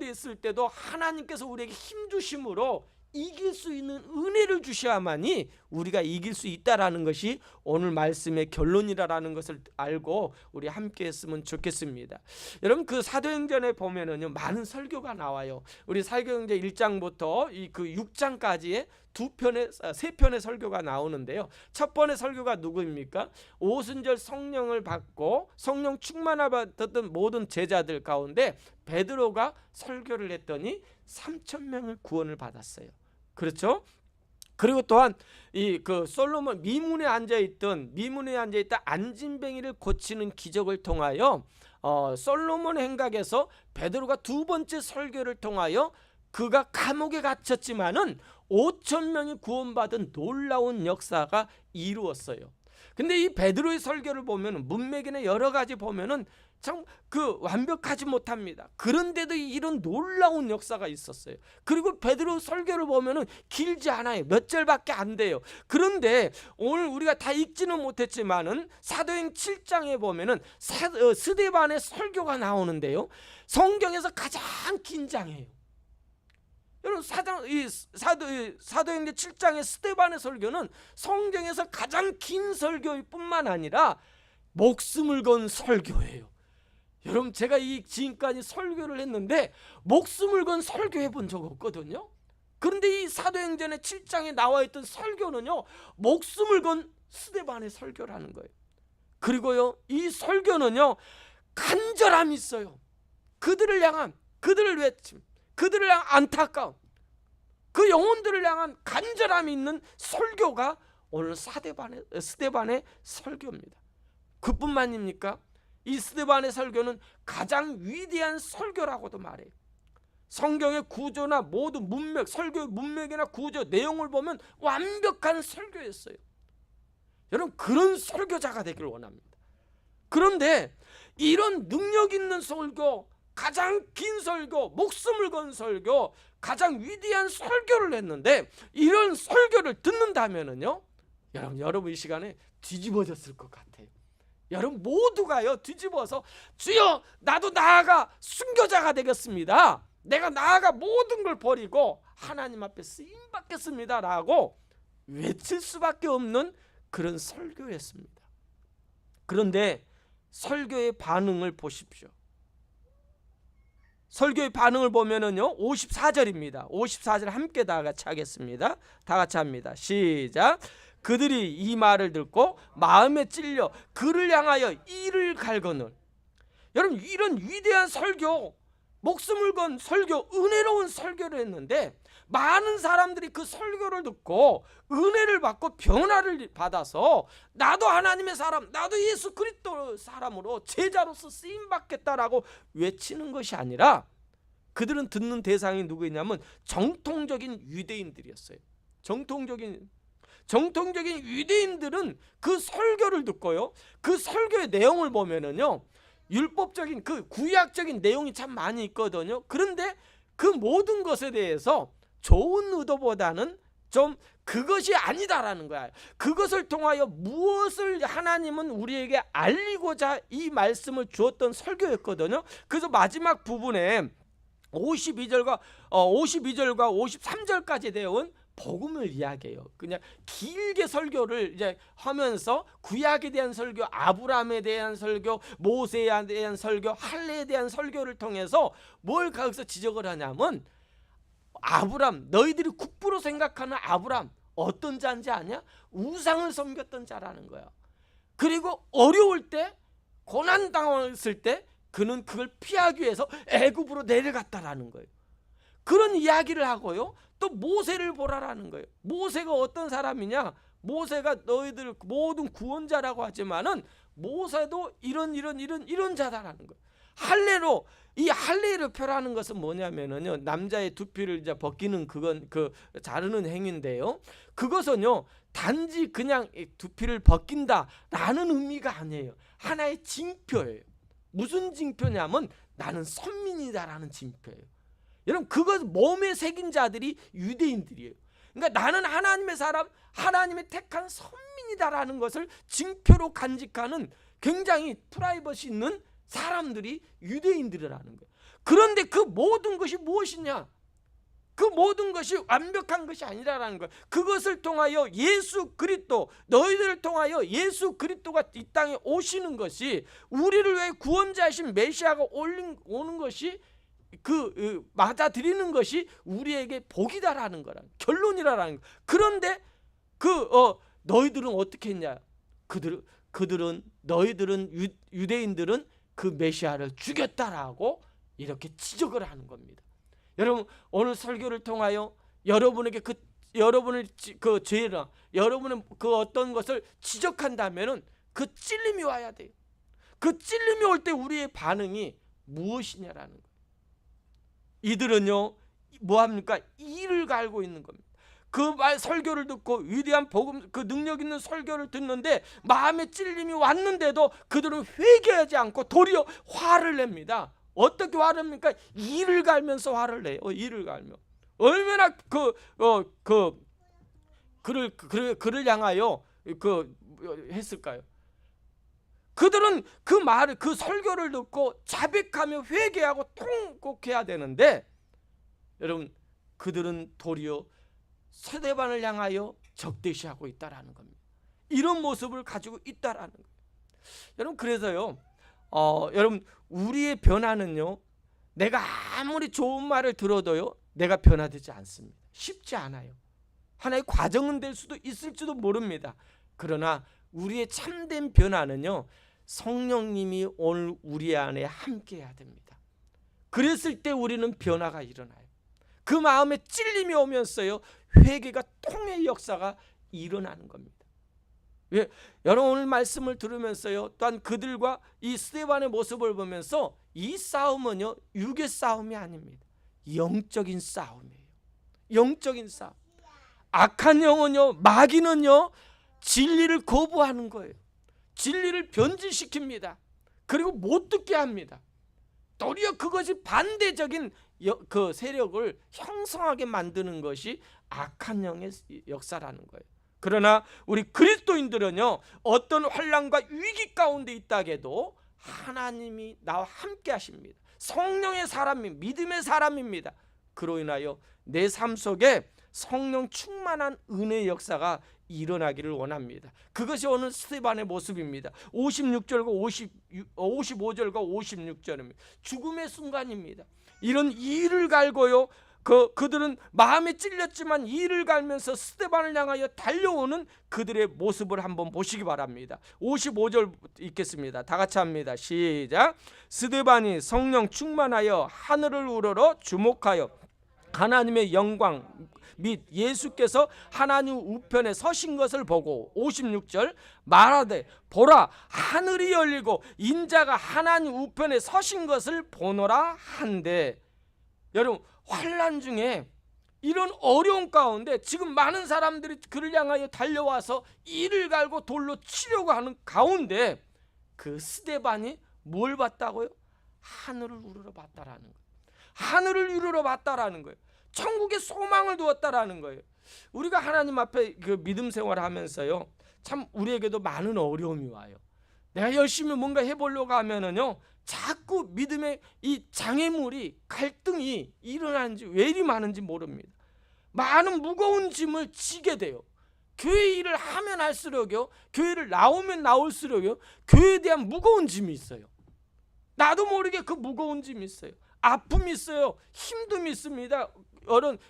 있을 때도 하나님께서 우리에게 힘 주심으로 이길 수 있는 은혜를 주셔야만이 우리가 이길 수 있다라는 것이 오늘 말씀의 결론이라는 것을 알고 우리 함께 했으면 좋겠습니다. 여러분 그 사도행전에 보면은요 많은 설교가 나와요. 우리 사도행전 1장부터 이 그 6장까지의 세 편의 설교가 나오는데요. 첫 번의 설교가 누구입니까? 오순절 성령을 받고 성령 충만을 받았던 모든 제자들 가운데 베드로가 설교를 했더니 3,000명을 구원을 받았어요. 그렇죠? 그리고 또한 이 그 솔로몬 미문에 앉아 있던 안진뱅이를 고치는 기적을 통하여 솔로몬 행각에서 베드로가 두 번째 설교를 통하여 그가 감옥에 갇혔지만은 5,000명이 구원받은 놀라운 역사가 이루었어요. 근데 이 베드로의 설교를 보면은 문맥이나 여러 가지 보면은 참 그 완벽하지 못합니다. 그런데도 이런 놀라운 역사가 있었어요. 그리고 베드로 설교를 보면은 길지 않아요. 몇 절밖에 안 돼요. 그런데 오늘 우리가 다 읽지는 못했지만은 사도행 7장에 보면은 스데반의 설교가 나오는데요. 성경에서 가장 긴 장이에요. 여러분 사도행전 7장의 스데반의 설교는 성경에서 가장 긴 설교일 뿐만 아니라 목숨을 건 설교예요. 여러분 제가 지금까지 설교를 했는데 목숨을 건 설교해 본 적 없거든요. 그런데 이 사도행전의 7장에 나와 있던 설교는요 목숨을 건 스데반의 설교라는 거예요. 그리고요 이 설교는요 간절함이 있어요. 그들을 향한 그들을 외침, 그들을 향한 안타까움, 그 영혼들을 향한 간절함이 있는 설교가 오늘 스데반의 설교입니다. 그뿐만입니까? 이 스데반의 설교는 가장 위대한 설교라고도 말해요. 성경의 구조나 모든 문맥, 설교의 문맥이나 구조, 내용을 보면 완벽한 설교였어요. 여러분 그런 설교자가 되기를 원합니다. 그런데 이런 능력 있는 설교, 가장 긴 설교, 목숨을 건 설교, 가장 위대한 설교를 했는데 이런 설교를 듣는다면은요, 여러분 이 시간에 뒤집어졌을 것 같아요. 여러분 모두가요 뒤집어서 주여 나도 나아가 순교자가 되겠습니다. 내가 나아가 모든 걸 버리고 하나님 앞에 쓰임 받겠습니다 라고 외칠 수밖에 없는 그런 설교였습니다. 그런데 설교의 반응을 보십시오. 설교의 반응을 보면은요 54절입니다. 54절 함께 다 같이 하겠습니다. 다 같이 합니다. 시작. 그들이 이 말을 듣고 마음에 찔려 그를 향하여 이를 갈거늘. 여러분 이런 위대한 설교, 목숨을 건 설교, 은혜로운 설교를 했는데 많은 사람들이 그 설교를 듣고 은혜를 받고 변화를 받아서 나도 하나님의 사람, 나도 예수 그리스도 사람으로 제자로서 쓰임 받겠다라고 외치는 것이 아니라 그들은 듣는 대상이 누구였냐면 정통적인 유대인들이었어요. 정통적인 유대인들은 그 설교를 듣고요, 그 설교의 내용을 보면은요 율법적인 그 구약적인 내용이 참 많이 있거든요. 그런데 그 모든 것에 대해서 좋은 의도보다는 좀 그것이 아니다라는 거야. 그것을 통하여 무엇을 하나님은 우리에게 알리고자 이 말씀을 주었던 설교였거든요. 그래서 마지막 부분에 52절과 53절까지 되어온 복음을 이야기해요. 그냥 길게 설교를 이제 하면서 구약에 대한 설교, 아브라함에 대한 설교, 모세에 대한 설교, 할례에 대한 설교를 통해서 뭘 거기서 지적을 하냐면 아브람, 너희들이 국부로 생각하는 아브람 어떤 자인지 아냐? 우상을 섬겼던 자라는 거야. 그리고 어려울 때, 고난 당했을 때 그는 그걸 피하기 위해서 애굽으로 내려갔다라는 거예요. 그런 이야기를 하고요, 또 모세를 보라라는 거예요. 모세가 어떤 사람이냐? 모세가 너희들 모든 구원자라고 하지만은 모세도 이런 자다라는 거예요. 할례로, 이 할례를 표현하는 것은 뭐냐면은요, 남자의 두피를 이제 벗기는 그건 그 자르는 행위인데요, 그것은요 단지 그냥 두피를 벗긴다라는 의미가 아니에요. 하나의 징표예요. 무슨 징표냐면 나는 선민이다라는 징표예요. 여러분 그것 몸에 새긴 자들이 유대인들이에요. 그러니까 나는 하나님의 사람, 하나님의 택한 선민이다라는 것을 징표로 간직하는 굉장히 프라이버시 있는 사람들이 유대인들이라는 거예요. 그런데 그 모든 것이 무엇이냐? 그 모든 것이 완벽한 것이 아니라는 거예요. 그것을 통하여 예수 그리스도, 너희들을 통하여 예수 그리스도가 이 땅에 오시는 것이, 우리를 위해 구원자이신 메시아가 오는 것이, 맞아들이는 것이 우리에게 복이다라는 거란, 결론이라는 거. 그런데 너희들은 어떻게 했냐? 너희들은 유대인들은 그 메시아를 죽였다라고 이렇게 지적을 하는 겁니다. 여러분 오늘 설교를 통하여 여러분에게 여러분의 그 죄나 여러분의 그 어떤 것을 지적한다면은 그 찔림이 와야 돼요. 그 찔림이 올 때 우리의 반응이 무엇이냐라는 거예요. 이들은요 뭐합니까? 이를 갈고 있는 겁니다. 그 설교를 듣고 위대한 복음, 그 능력 있는 설교를 듣는데 마음에 찔림이 왔는데도 그들은 회개하지 않고 도리어 화를 냅니다. 어떻게 화를 냅니까? 이를 갈면서 화를 내요. 이를 갈며 얼마나 그를 향하여 했을까요? 그들은 그 말을, 그 설교를 듣고 자백하며 회개하고 통곡해야 되는데, 여러분 그들은 도리어 스데반을 향하여 적대시하고 있다라는 겁니다. 이런 모습을 가지고 있다라는 거예요. 여러분 그래서요, 여러분 우리의 변화는요, 내가 아무리 좋은 말을 들어도요 내가 변화되지 않습니다. 쉽지 않아요. 하나의 과정은 될 수도 있을지도 모릅니다. 그러나 우리의 참된 변화는요, 성령님이 오늘 우리 안에 함께 해야 됩니다. 그랬을 때 우리는 변화가 일어나요. 그 마음에 찔림이 오면서요 회개가 통의 역사가 일어나는 겁니다. 왜? 여러분 오늘 말씀을 들으면서요, 또한 그들과 이 스데반의 모습을 보면서 이 싸움은요 육의 싸움이 아닙니다. 영적인 싸움이에요. 영적인 싸움. 악한 영은요, 마귀는요 진리를 거부하는 거예요. 진리를 변질시킵니다. 그리고 못 듣게 합니다. 도리어 그것이 반대적인 그 세력을 형성하게 만드는 것이 악한 영의 역사라는 거예요. 그러나 우리 그리스도인들은요, 어떤 환난과 위기 가운데 있다게도 하나님이 나와 함께 하십니다. 성령의 사람입니다. 믿음의 사람입니다. 그로 인하여 내 삶 속에 성령 충만한 은혜의 역사가 일어나기를 원합니다. 그것이 오늘 스데반의 모습입니다. 56절과 55절과 56절입니다. 죽음의 순간입니다. 이런 이를 갈고요, 그들은 마음에 찔렸지만 이를 갈면서 스데반을 향하여 달려오는 그들의 모습을 한번 보시기 바랍니다. 55절 읽겠습니다. 다 같이 합니다. 시작. 스데반이 성령 충만하여 하늘을 우러러 주목하여 하나님의 영광 및 예수께서 하나님 우편에 서신 것을 보고 56절 말하되 보라 하늘이 열리고 인자가 하나님 우편에 서신 것을 보노라 한데, 여러분 환난 중에 이런 어려운 가운데 지금 많은 사람들이 그를 향하여 달려와서 이를 갈고 돌로 치려고 하는 가운데 그 스데반이 뭘 봤다고요? 하늘을 우러러 봤다라는 거예요. 하늘을 우러러 봤다라는 거예요. 천국에 소망을 두었다라는 거예요. 우리가 하나님 앞에 그 믿음 생활을 하면서요, 참 우리에게도 많은 어려움이 와요. 내가 열심히 뭔가 해보려고 하면은요, 자꾸 믿음의 이 장애물이, 갈등이 일어나는지 왜 이리 많은지 모릅니다. 많은 무거운 짐을 지게 돼요. 교회 일을 하면 할수록요, 교회를 나오면 나올수록요, 교회에 대한 무거운 짐이 있어요. 나도 모르게 그 무거운 짐이 있어요. 아픔이 있어요. 힘듦이 있습니다.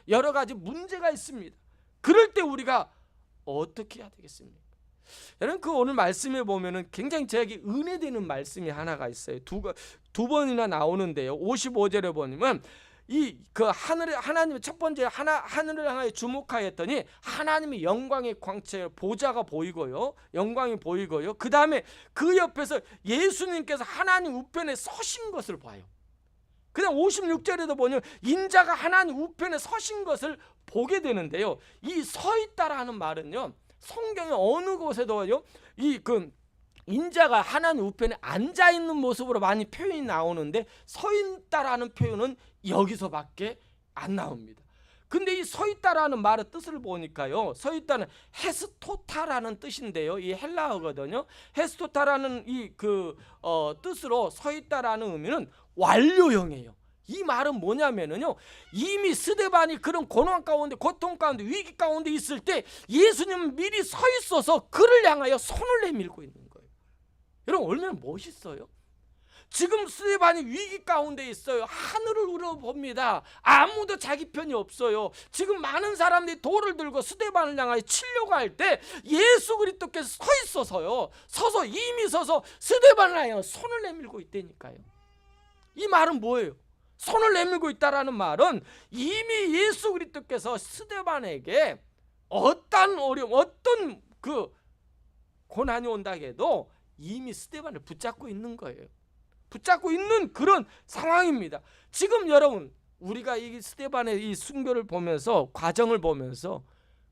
여러 가지 문제가 있습니다. 그럴 때 우리가 어떻게 해야 되겠습니까? 여러분, 그 오늘 말씀에 보면은 굉장히 저에게 은혜되는 말씀이 하나가 있어요. 두 번이나 나오는데요. 55절에 보면 그 하나님의 첫 번째 하늘을 향하여 주목하였더니 하나님의 영광의 광채 보좌가 보이고요, 영광이 보이고요. 그 다음에 그 옆에서 예수님께서 하나님 우편에 서신 것을 봐요. 그다음 56절에도 보면 인자가 하나님 우편에 서신 것을 보게 되는데요. 이 서 있다라는 말은요, 성경의 어느 곳에도요, 인자가 하나님 우편에 앉아 있는 모습으로 많이 표현이 나오는데 서 있다라는 표현은 여기서밖에 안 나옵니다. 근데 이 서 있다라는 말의 뜻을 보니까요, 서 있다는 헤스토타라는 뜻인데요, 이 헬라어거든요. 헤스토타라는 뜻으로 서 있다라는 의미는 완료형이에요. 이 말은 뭐냐면은요, 이미 스데반이 그런 고난 가운데, 고통 가운데, 위기 가운데 있을 때 예수님은 미리 서 있어서 그를 향하여 손을 내밀고 있는 거예요. 여러분, 얼마나 멋있어요? 지금 스데반이 위기 가운데 있어요. 하늘을 우러봅니다. 아무도 자기 편이 없어요. 지금 많은 사람들이 돌을 들고 스데반을 향하여 치려고 할 때 예수 그리스도께서 서 있어서요, 이미 서서 스데반을 향하여 손을 내밀고 있다니까요. 이 말은 뭐예요? 손을 내밀고 있다라는 말은 이미 예수 그리스도께서 스데반에게 어떤 어려움, 어떤 그 고난이 온다 해도 이미 스데반을 붙잡고 있는 거예요. 붙잡고 있는 그런 상황입니다. 지금 여러분, 우리가 이 스데반의 이 순교를 보면서, 과정을 보면서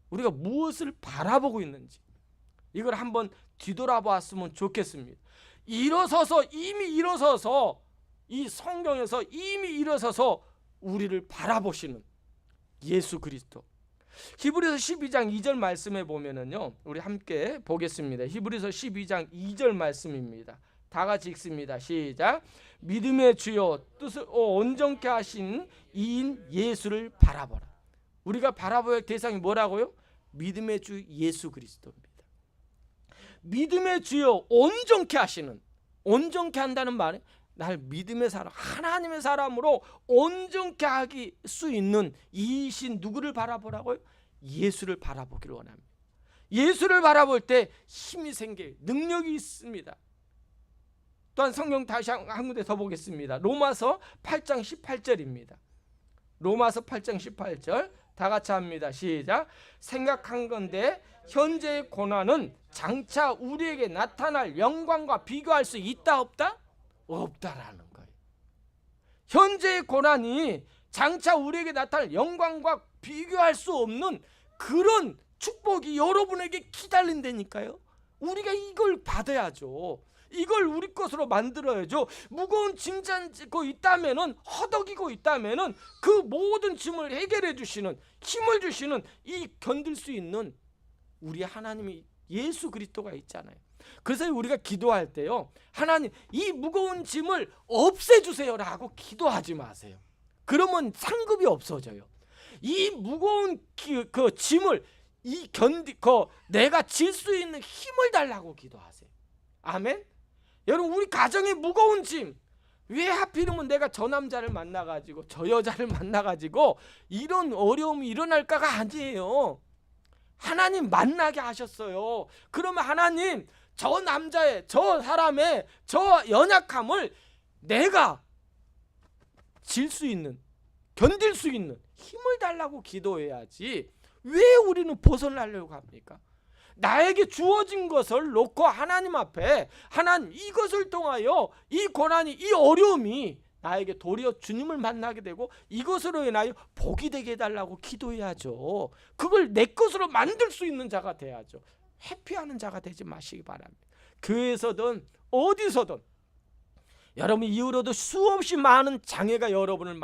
우리가 무엇을 바라보고 있는지 이걸 한번 뒤돌아봤으면 좋겠습니다. 이미 일어서서 이 성경에서 이미 일어서서 우리를 바라보시는 예수 그리스도. 히브리서 12장 2절 말씀에 보면은요, 우리 함께 보겠습니다. 히브리서 12장 2절 말씀입니다. 다 같이 읽습니다. 시작. 믿음의 주요 뜻을 온전케 하신 이인 예수를 바라보라. 우리가 바라봐야 할 대상이 뭐라고요? 믿음의 주 예수 그리스도입니다. 믿음의 주요 온전케 하시는, 온전케 한다는 말은 날 믿음의 사람, 하나님의 사람으로 온전케 하기 수 있는 이신 누구를 바라보라고요? 예수를 바라보기를 원합니다. 예수를 바라볼 때 힘이 생겨요. 능력이 있습니다. 또한 성경 다시 한 군데 더 보겠습니다. 로마서 8장 18절입니다. 로마서 8장 18절 다 같이 합니다. 시작. 생각한 건데 현재의 고난은 장차 우리에게 나타날 영광과 비교할 수 있다 없다? 없다라는 거예요. 현재의 고난이 장차 우리에게 나타날 영광과 비교할 수 없는 그런 축복이 여러분에게 기다린다니까요. 우리가 이걸 받아야죠. 이걸 우리 것으로 만들어야죠. 무거운 짐 잔고 있다면은, 허덕이고 있다면은 그 모든 짐을 해결해 주시는, 힘을 주시는, 이 견딜 수 있는 우리 하나님이 예수 그리스도가 있잖아요. 그래서 우리가 기도할 때요, 하나님 이 무거운 짐을 없애주세요라고 기도하지 마세요. 그러면 상급이 없어져요. 이 무거운 그 짐을 내가 질 수 있는 힘을 달라고 기도하세요. 아멘. 여러분, 우리 가정의 무거운 짐, 왜 하필이면 내가 저 남자를 만나가지고 저 여자를 만나가지고 이런 어려움이 일어날까가 아니에요. 하나님 만나게 하셨어요. 그러면 하나님 저 남자의, 저 사람의 저 연약함을 내가 질 수 있는, 견딜 수 있는 힘을 달라고 기도해야지 왜 우리는 벗어나려고 합니까? 나에게 주어진 것을 놓고 하나님 앞에, 하나님 이것을 통하여 이 고난이, 이 어려움이 나에게 도리어 주님을 만나게 되고 이것으로 인하여 복이 되게 해달라고 기도해야죠. 그걸 내 것으로 만들 수 있는 자가 돼야죠. 회피하는 자가 되지 마시기 바랍니다. 교회에서든 어디서든 여러분 이후로도 수없이 많은 장애가 여러분을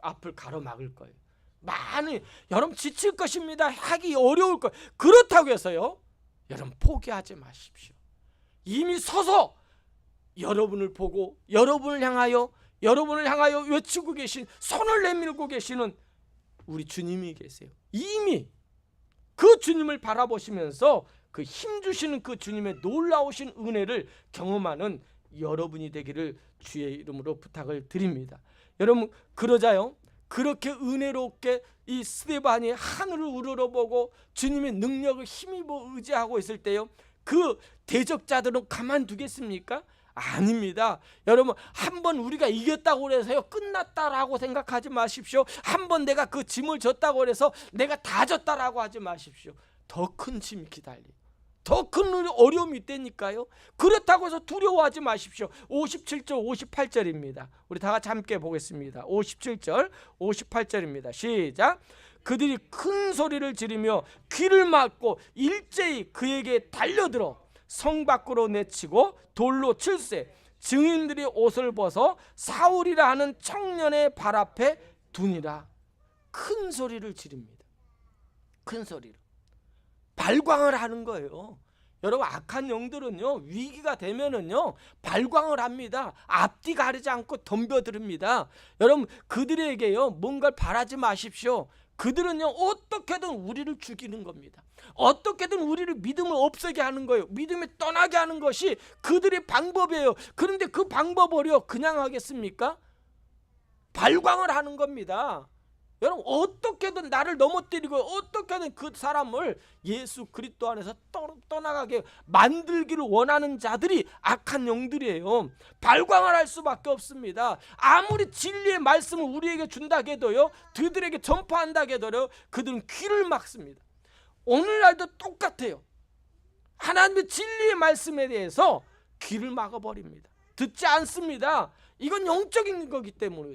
앞을 가로막을 거예요. 많이 여러분 지칠 것입니다. 하기 어려울 거예요. 그렇다고 해서요, 여러분 포기하지 마십시오. 이미 서서 여러분을 보고 여러분을 향하여 외치고 계신, 손을 내밀고 계시는 우리 주님이 계세요. 이미 그 주님을 바라보시면서 그 힘 주시는 그 주님의 놀라우신 은혜를 경험하는 여러분이 되기를 주의 이름으로 부탁을 드립니다. 여러분, 그러자요, 그렇게 은혜롭게 이 스데반이 하늘을 우러러보고 주님의 능력을 힘입어 의지하고 있을 때요, 그 대적자들은 가만두겠습니까? 아닙니다. 여러분, 한번 우리가 이겼다고 해서요 끝났다라고 생각하지 마십시오. 한번 내가 그 짐을 졌다고 해서 내가 다 졌다라고 하지 마십시오. 더 큰 짐이 기다려요. 더 큰 어려움이 있다니까요. 그렇다고 해서 두려워하지 마십시오. 57절 58절입니다. 우리 다 같이 함께 보겠습니다. 57절 58절입니다. 시작. 그들이 큰 소리를 지르며 귀를 막고 일제히 그에게 달려들어 성 밖으로 내치고 돌로 칠세, 증인들이 옷을 벗어 사울이라 하는 청년의 발 앞에 두니라. 큰 소리를 지릅니다. 큰 소리로 발광을 하는 거예요. 여러분, 악한 영들은요 위기가 되면은요 발광을 합니다. 앞뒤 가리지 않고 덤벼듭니다. 여러분, 그들에게요 뭔가를 바라지 마십시오. 그들은요 어떻게든 우리를 죽이는 겁니다. 어떻게든 우리를 믿음을 없애게 하는 거예요. 믿음을 떠나게 하는 것이 그들의 방법이에요. 그런데 그 방법을요 그냥 하겠습니까? 발광을 하는 겁니다. 여러분, 어떻게든 나를 넘어뜨리고 어떻게든 그 사람을 예수 그리스도 안에서 떠나가게 만들기를 원하는 자들이 악한 영들이에요. 발광을 할 수밖에 없습니다. 아무리 진리의 말씀을 우리에게 준다고 해도요, 그들에게 전파한다고 해도요, 그들은 귀를 막습니다. 오늘날도 똑같아요. 하나님의 진리의 말씀에 대해서 귀를 막아버립니다. 듣지 않습니다. 이건 영적인 거기 때문에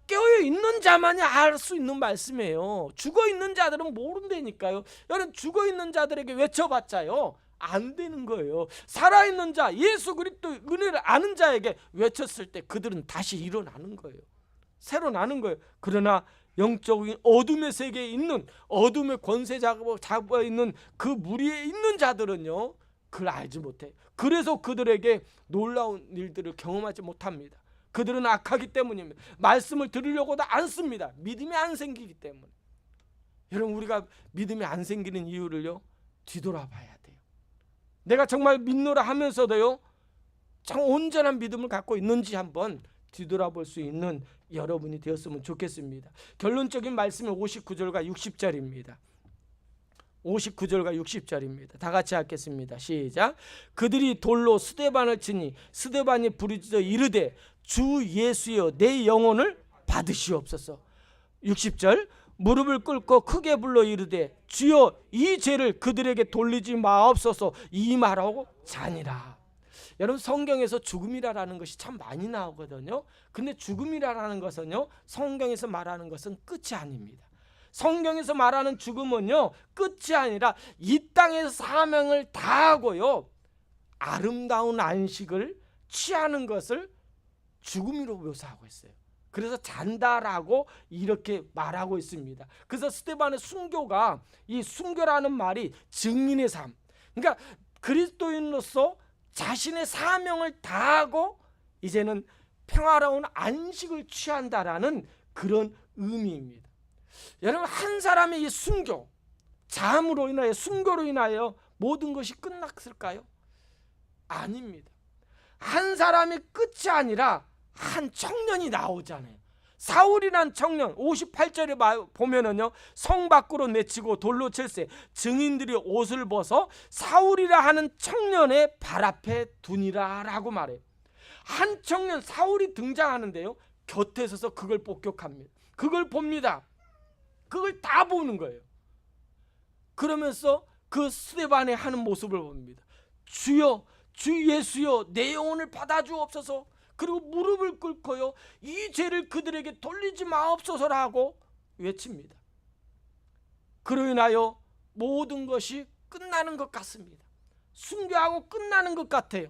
깨어있는 자만이 알 수 있는 말씀이에요. 죽어있는 자들은 모른다니까요. 여러분, 죽어있는 자들에게 외쳐봤자요 안 되는 거예요. 살아있는 자, 예수 그리스도 은혜를 아는 자에게 외쳤을 때 그들은 다시 일어나는 거예요. 새로 나는 거예요. 그러나 영적인 어둠의 세계에 있는, 어둠의 권세 잡아 있는 그 무리에 있는 자들은요 그걸 알지 못해. 그래서 그들에게 놀라운 일들을 경험하지 못합니다. 그들은 악하기 때문입니다. 말씀을 들으려고도 안 씁니다. 믿음이 안 생기기 때문에. 여러분, 우리가 믿음이 안 생기는 이유를요 뒤돌아봐야 돼요. 내가 정말 믿노라 하면서도요 참 온전한 믿음을 갖고 있는지 한번 뒤돌아볼 수 있는 여러분이 되었으면 좋겠습니다. 결론적인 말씀은 59절과 60절입니다. 59절과 60절입니다. 다 같이 하겠습니다. 시작. 그들이 돌로 스데반을 치니 스데반이 부르짖어 이르되 주 예수여 내 영혼을 받으시옵소서. 60절. 무릎을 꿇고 크게 불러 이르되 주여 이 죄를 그들에게 돌리지 마옵소서. 이 말하고 자니라. 여러분, 성경에서 죽음이라는 것이 참 많이 나오거든요. 근데 죽음이라는 것은요 성경에서 말하는 것은 끝이 아닙니다. 성경에서 말하는 죽음은요 끝이 아니라 이 땅에서 사명을 다하고요 아름다운 안식을 취하는 것을 죽음으로 묘사하고 있어요. 그래서 잔다라고 이렇게 말하고 있습니다. 그래서 스데반의 순교가, 이 순교라는 말이 증인의 삶, 그러니까 그리스도인으로서 자신의 사명을 다하고 이제는 평화로운 안식을 취한다라는 그런 의미입니다. 여러분, 한 사람의 이 순교, 잠으로 인하여, 순교로 인하여 모든 것이 끝났을까요? 아닙니다. 한 사람의 끝이 아니라 한 청년이 나오잖아요. 사울이란 청년, 58절에 보면은요, 성 밖으로 내치고 돌로 칠세 증인들이 옷을 벗어 사울이라 하는 청년의 발 앞에 두니라 라고 말해요. 한 청년 사울이 등장하는데요, 곁에 서서 그걸 복격합니다. 그걸 봅니다. 그걸 다 보는 거예요. 그러면서 그 스데반의 하는 모습을 봅니다. 주여, 주 예수여, 내 영혼을 받아주옵소서. 그리고 무릎을 꿇고요, 이 죄를 그들에게 돌리지 마옵소서라고 외칩니다. 그로 인하여 모든 것이 끝나는 것 같습니다. 순교하고 끝나는 것 같아요.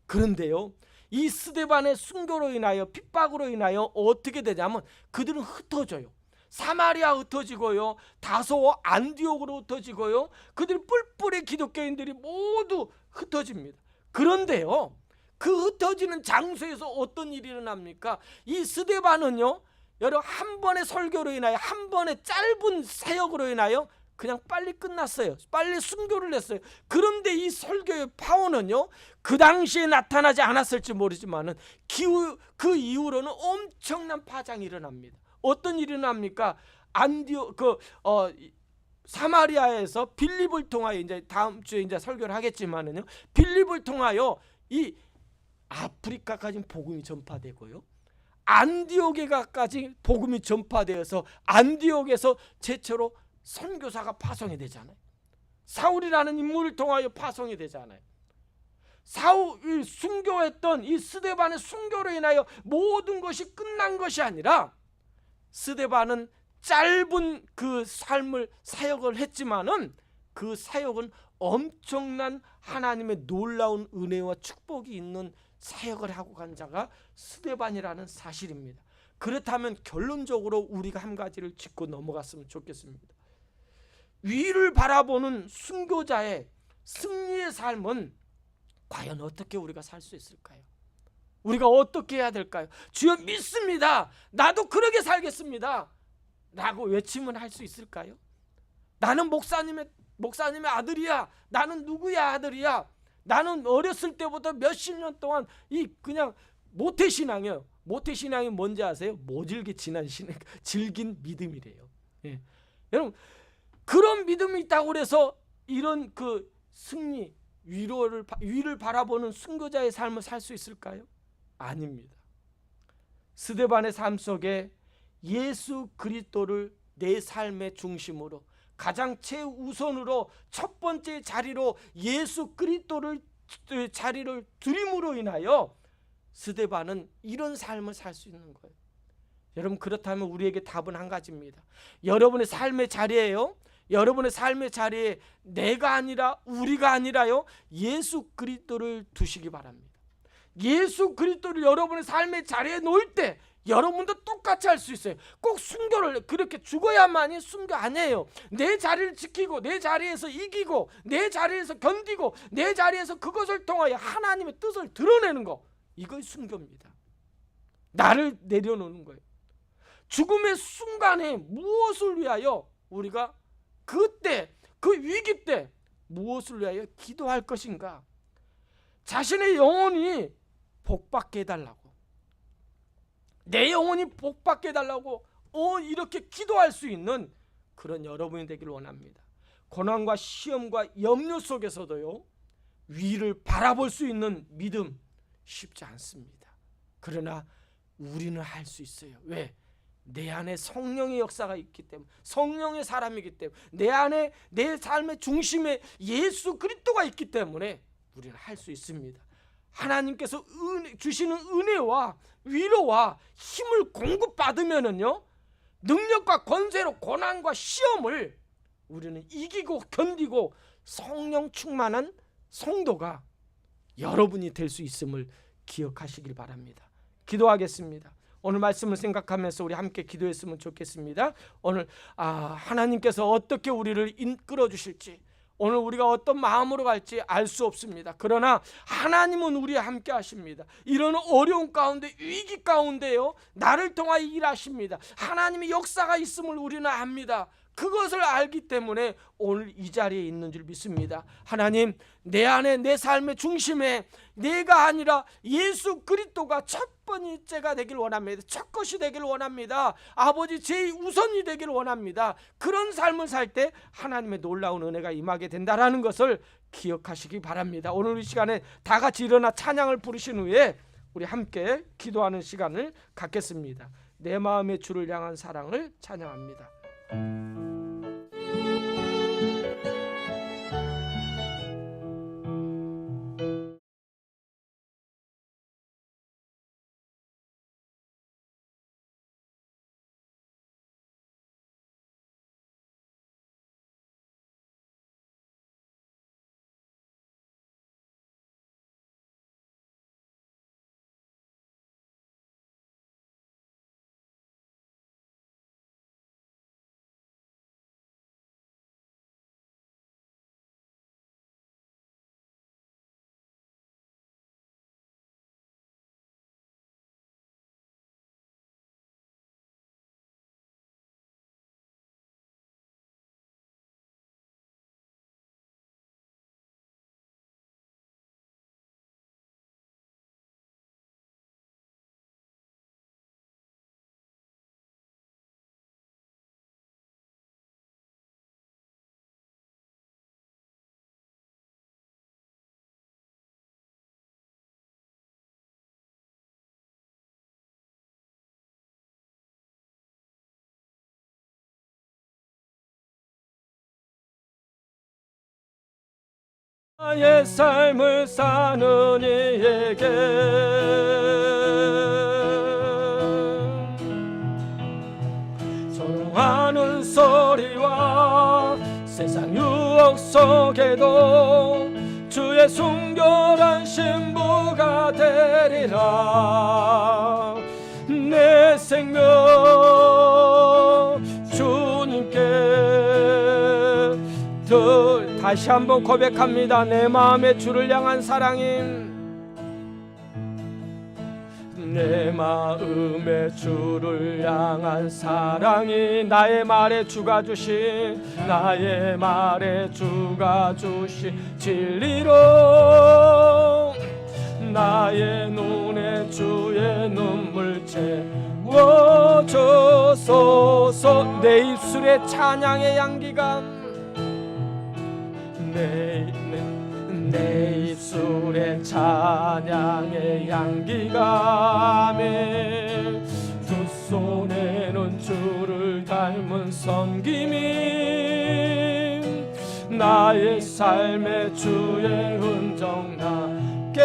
그런데요, 이 스데반의 순교로 인하여, 핍박으로 인하여 어떻게 되냐면 그들은 흩어져요. 사마리아 흩어지고요, 다소 안디옥으로 흩어지고요, 그들 뿔뿔이 기독교인들이 모두 흩어집니다. 그런데요, 그 흩어지는 장소에서 어떤 일이 일어납니까? 이 스데반은요, 여러분, 한 번의 설교로 인하여, 한 번의 짧은 사역으로 인하여 그냥 빨리 끝났어요. 빨리 순교를 했어요. 그런데 이 설교의 파워는요, 그 당시에 나타나지 않았을지 모르지만은 그 이후로는 엄청난 파장이 일어납니다. 어떤 일이 일어납니까? 사마리아에서 빌립을 통하여, 이제 다음 주에 이제 설교를 하겠지만은요, 빌립을 통하여 이 아프리카까지 복음이 전파되고요, 안디옥에까지 복음이 전파되어서 안디옥에서 최초로 선교사가 파송이 되잖아요. 사울이라는 인물을 통하여 파송이 되잖아요. 사울이 순교했던 이 스데반의 순교로 인하여 모든 것이 끝난 것이 아니라, 스데반은 짧은 그 삶을, 사역을 했지만은 그 사역은 엄청난 하나님의 놀라운 은혜와 축복이 있는 사역을 하고 간 자가 스데반이라는 사실입니다. 그렇다면 결론적으로 우리가 한 가지를 짚고 넘어갔으면 좋겠습니다. 위를 바라보는 순교자의 승리의 삶은 과연 어떻게 우리가 살 수 있을까요? 우리가 어떻게 해야 될까요? 주여 믿습니다, 나도 그러게 살겠습니다 라고 외치면 할 수 있을까요? 나는 목사님의 아들이야, 나는 누구의 아들이야, 나는 어렸을 때부터 몇십 년 동안 이 그냥 모태신앙이에요. 모태신앙이 뭔지 아세요? 모질게 지난 신앙, 질긴 믿음이래요. 예. 여러분, 그런 믿음이 있다고 그래서 이런 그 승리, 위를 바라보는 순교자의 삶을 살 수 있을까요? 아닙니다. 스데반의 삶 속에 예수 그리스도를 내 삶의 중심으로, 가장 최우선으로, 첫 번째 자리로 예수 그리스도를 자리를 두림으로 인하여 스데반은 이런 삶을 살 수 있는 거예요. 여러분, 그렇다면 우리에게 답은 한 가지입니다. 여러분의 삶의 자리에요, 여러분의 삶의 자리에 내가 아니라, 우리가 아니라요, 예수 그리스도를 두시기 바랍니다. 예수 그리스도를 여러분의 삶의 자리에 놓을 때 여러분도 똑같이 할 수 있어요. 꼭 순교를 그렇게 죽어야만이 순교 아니에요. 내 자리를 지키고, 내 자리에서 이기고, 내 자리에서 견디고, 내 자리에서 그것을 통하여 하나님의 뜻을 드러내는 거, 이걸 순교입니다. 나를 내려놓는 거예요. 죽음의 순간에 무엇을 위하여 우리가 그때, 그 위기 때 무엇을 위하여 기도할 것인가? 자신의 영혼이 복받게 해달라고, 내 영혼이 복받게 해달라고 이렇게 기도할 수 있는 그런 여러분이 되기를 원합니다. 고난과 시험과 염려 속에서도요, 위를 바라볼 수 있는 믿음 쉽지 않습니다. 그러나 우리는 할 수 있어요. 왜? 내 안에 성령의 역사가 있기 때문에, 성령의 사람이기 때문에, 내 안에 내 삶의 중심에 예수 그리스도가 있기 때문에 우리는 할 수 있습니다. 하나님께서 주시는 은혜와 위로와 힘을 공급받으면은요, 능력과 권세로 고난과 시험을 우리는 이기고 견디고 성령 충만한 성도가 여러분이 될 수 있음을 기억하시길 바랍니다. 기도하겠습니다. 오늘 말씀을 생각하면서 우리 함께 기도했으면 좋겠습니다. 오늘 하나님께서 어떻게 우리를 이끌어 주실지, 오늘 우리가 어떤 마음으로 갈지 알 수 없습니다. 그러나 하나님은 우리와 함께 하십니다. 이런 어려운 가운데, 위기 가운데요, 나를 통하여 일하십니다. 하나님의 역사가 있음을 우리는 압니다. 그것을 알기 때문에 오늘 이 자리에 있는 줄 믿습니다. 하나님, 내 안에, 내 삶의 중심에 내가 아니라 예수 그리스도가 첫 번째가 되길 원합니다. 첫 것이 되길 원합니다. 아버지, 제우선이 되길 원합니다. 그런 삶을 살 때 하나님의 놀라운 은혜가 임하게 된다라는 것을 기억하시기 바랍니다. 오늘 이 시간에 다 같이 일어나 찬양을 부르신 후에 우리 함께 기도하는 시간을 갖겠습니다. 내 마음의 주를 향한 사랑을 찬양합니다. 나의 삶을 사는 이에게 조롱하는 소리와 세상 유혹 속에도 주의 순결한 신부가 되리라. 내 생명 주님께 다시 한번 고백합니다. 내 마음의 주를 향한 사랑임, 내 마음의 주를 향한 사랑이 나의 말에 주가 주신, 나의 말에 주가 주신 진리로 나의 눈에 주의 눈물 채워주소서. 내 입술에 찬양의 향기가, 내 입술에 찬양의 향기가, 두 손에는 주를 닮은 섬김이 나의 삶의 주의 흔적 나게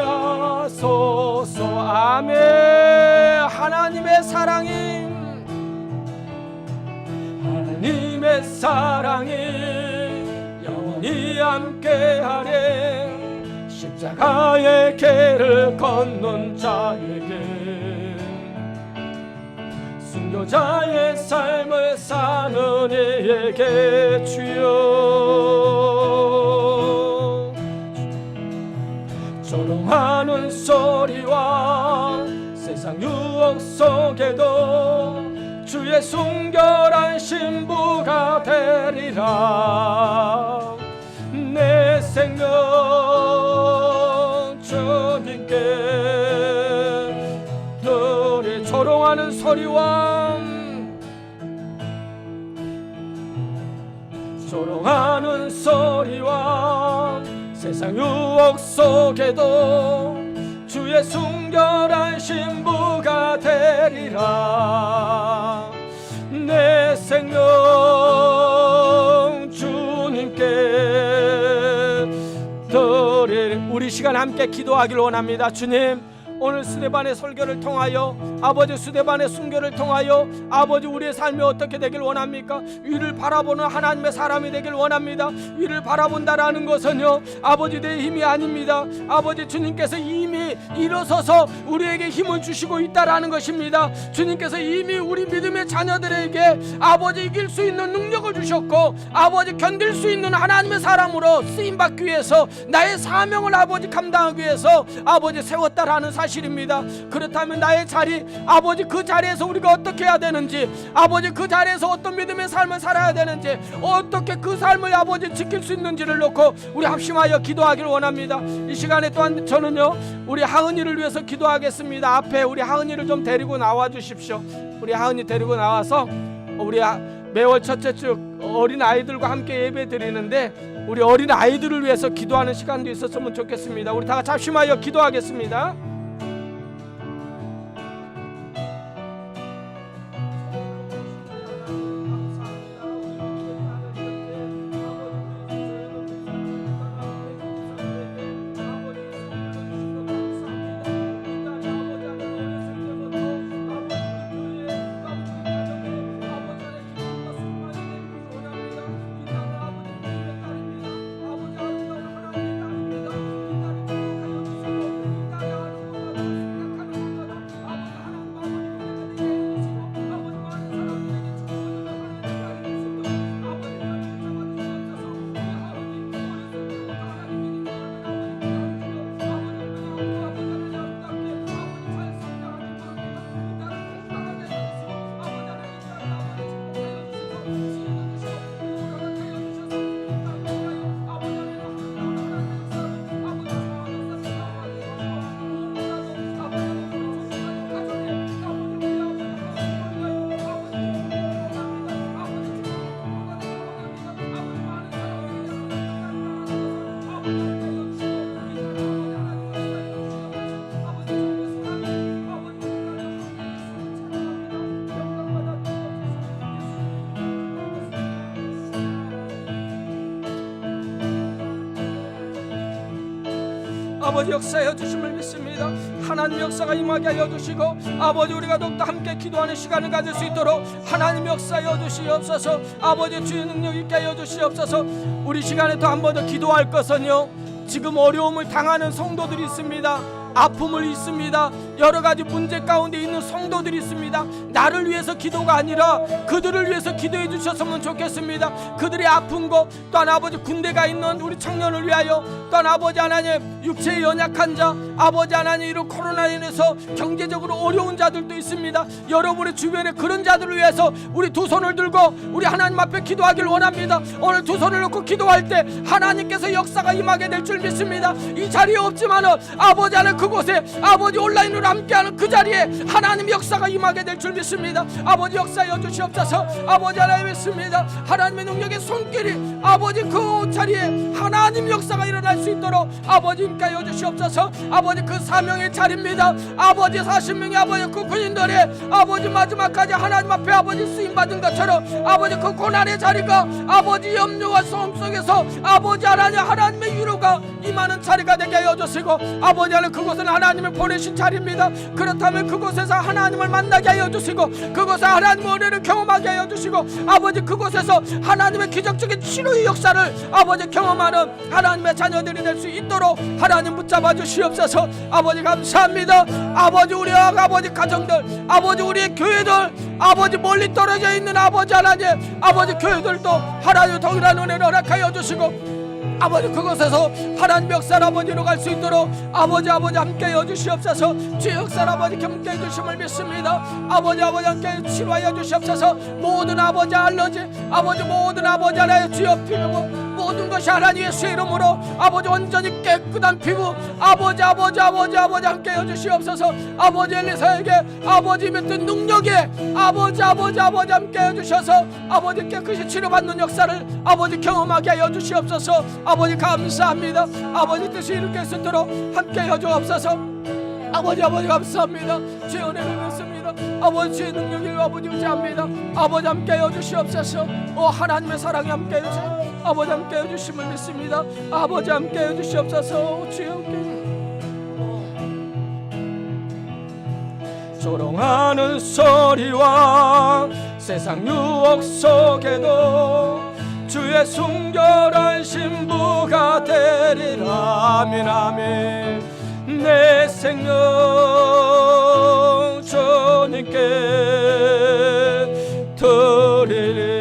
하소서. 아멘. 하나님의 사랑이, 하나님의 사랑이 영원히 함께하리. 십자가의 길을 걷는 자에게, 순교자의 삶을 사는 이에게 주여, 조롱하는 소리와 세상 유혹 속에도 주의 순결한 신부가 되리라. 내 생명 주님께 너를 조롱하는 소리와 세상 유혹 속에도 주의 순결한 신부가 되리라. 내 생명 주님께 드릴. 우리 시간 함께 기도하기를 원합니다. 주님, 오늘 스데반의 설교를 통하여 아버지 스데반의 순교를 통하여 아버지 우리의 삶이 어떻게 되길 원합니까? 위를 바라보는 하나님의 사람이 되길 원합니다. 위를 바라본다라는 것은요 아버지 내 힘이 아닙니다. 아버지 주님께서 이미 일어서서 우리에게 힘을 주시고 있다라는 것입니다. 주님께서 이미 우리 믿음의 자녀들에게 아버지 이길 수 있는 능력을 주셨고 아버지 견딜 수 있는 하나님의 사람으로 쓰임받기 위해서 나의 사명을 아버지 감당하기 위해서 아버지 세웠다라는 사실입니다. 그렇다면 나의 자리 아버지 그 자리에서 우리가 어떻게 해야 되는지 아버지 그 자리에서 어떤 믿음의 삶을 살아야 되는지 어떻게 그 삶을 아버지 지킬 수 있는지를 놓고 우리 합심하여 기도하기를 원합니다. 이 시간에 또한 저는요 우리 하은이를 위해서 기도하겠습니다. 앞에 우리 하은이를 좀 데리고 나와 주십시오. 우리 하은이 데리고 나와서 우리 매월 첫째 주 어린 아이들과 함께 예배 드리는데 우리 어린 아이들을 위해서 기도하는 시간도 있었으면 좋겠습니다. 우리 다 같이 합심하여 기도하겠습니다. 아버지 역사하여 주심을 믿습니다. 하나님 역사가 임하게 하여 주시고 아버지 우리가 더욱더 함께 기도하는 시간을 가질 수 있도록 하나님 역사하여 주시옵소서. 아버지 주의 능력 있게 하여 주시옵소서. 우리 시간에 또 한 번 더 기도할 것은요 지금 어려움을 당하는 성도들이 있습니다. 아픔을 있습니다. 여러 가지 문제 가운데 있는 성도들이 있습니다. 나를 위해서 기도가 아니라 그들을 위해서 기도해 주셨으면 좋겠습니다. 그들의 아픈 것 또한 아버지 군대가 있는 우리 청년을 위하여 또한 아버지 하나님 육체에 연약한 자 아버지 하나님 이런 코로나로 인해서 경제적으로 어려운 자들도 있습니다. 여러분의 주변에 그런 자들을 위해서 우리 두 손을 들고 우리 하나님 앞에 기도하길 원합니다. 오늘 두 손을 놓고 기도할 때 하나님께서 역사가 임하게 될 줄 믿습니다. 이 자리에 없지만은 아버지 하나님 그곳에 아버지 온라인으로 함께하는 그 자리에 하나님 역사가 임하게 될 줄 믿습니다. 아버지 역사여 주시옵소서. 아버지 하나님 믿습니다. 하나님의 능력의 손길이 아버지 그 자리에 하나님 역사가 일어날 수 있도록 아버지 임하여 주시옵소서. 아버지 그 사명의 자리입니다. 아버지 40명의 아버지 그 군인들이 아버지 마지막까지 하나님 앞에 아버지 쓰임받은 것처럼 아버지 그 고난의 자리가 아버지 염려와 싸움 속에서 아버지 하나님의 위로가 임하는 자리가 되게 하여 주시고 아버지 하나님 그곳은 하나님을 보내신 자리입니다. 그렇다면 그곳에서 하나님을 만나게 하여 주시고 그곳에 하나님의 은혜를 경험하게 하여 주시고 아버지 그곳에서 하나님의 기적적인 치료의 역사를 아버지 경험하는 하나님의 자녀들이 될 수 있도록 하나님 붙잡아 주시옵소서. 아버지 감사합니다. 아버지 우리 아버지 가정들 아버지 우리의 교회들 아버지 멀리 떨어져 있는 아버지 하나님 아버지 교회들도 하나님 동일한 은혜를 허락하여 주시고 아버지 그곳에서 하나님 역사를 아버지로 갈 수 있도록 아버지 함께 해주시옵소서. 주의 역사를 아버지 함께 해주심을 믿습니다. 아버지 함께 치료하여 주시옵소서. 모든 아버지 알러지 아버지 모든 아버지 하나의 주여 피부 모든 것이 하나님 예수의 이름으로 아버지 완전히 깨끗한 피부 아버지 함께 해주시옵소서. 아버지 엘리사에게 아버지 믿던 능력에 아버지 함께 해주셔서 아버지 깨끗이 치료받는 역사를 아버지 경험하게 하여 주시옵소서. 아버지 감사합니다. 아버지 뜻이 이렇게 있도록 함께 해주옵소서. 아버지 감사합니다. 주의 은혜를 믿습니다. 아버지 주의 능력을 아버지 의지합니다. 아버지 함께 해주시옵소서. 하나님의 사랑이 함께 해주시옵소서. 아버지 함께 해주심을 믿습니다. 아버지 함께 해주시옵소서. 주여 함께 조롱하는 소리와 세상 유혹 속에도 주의 순결한 신부가 되리라. 아멘 아멘. 내 생명 주님께 드리리.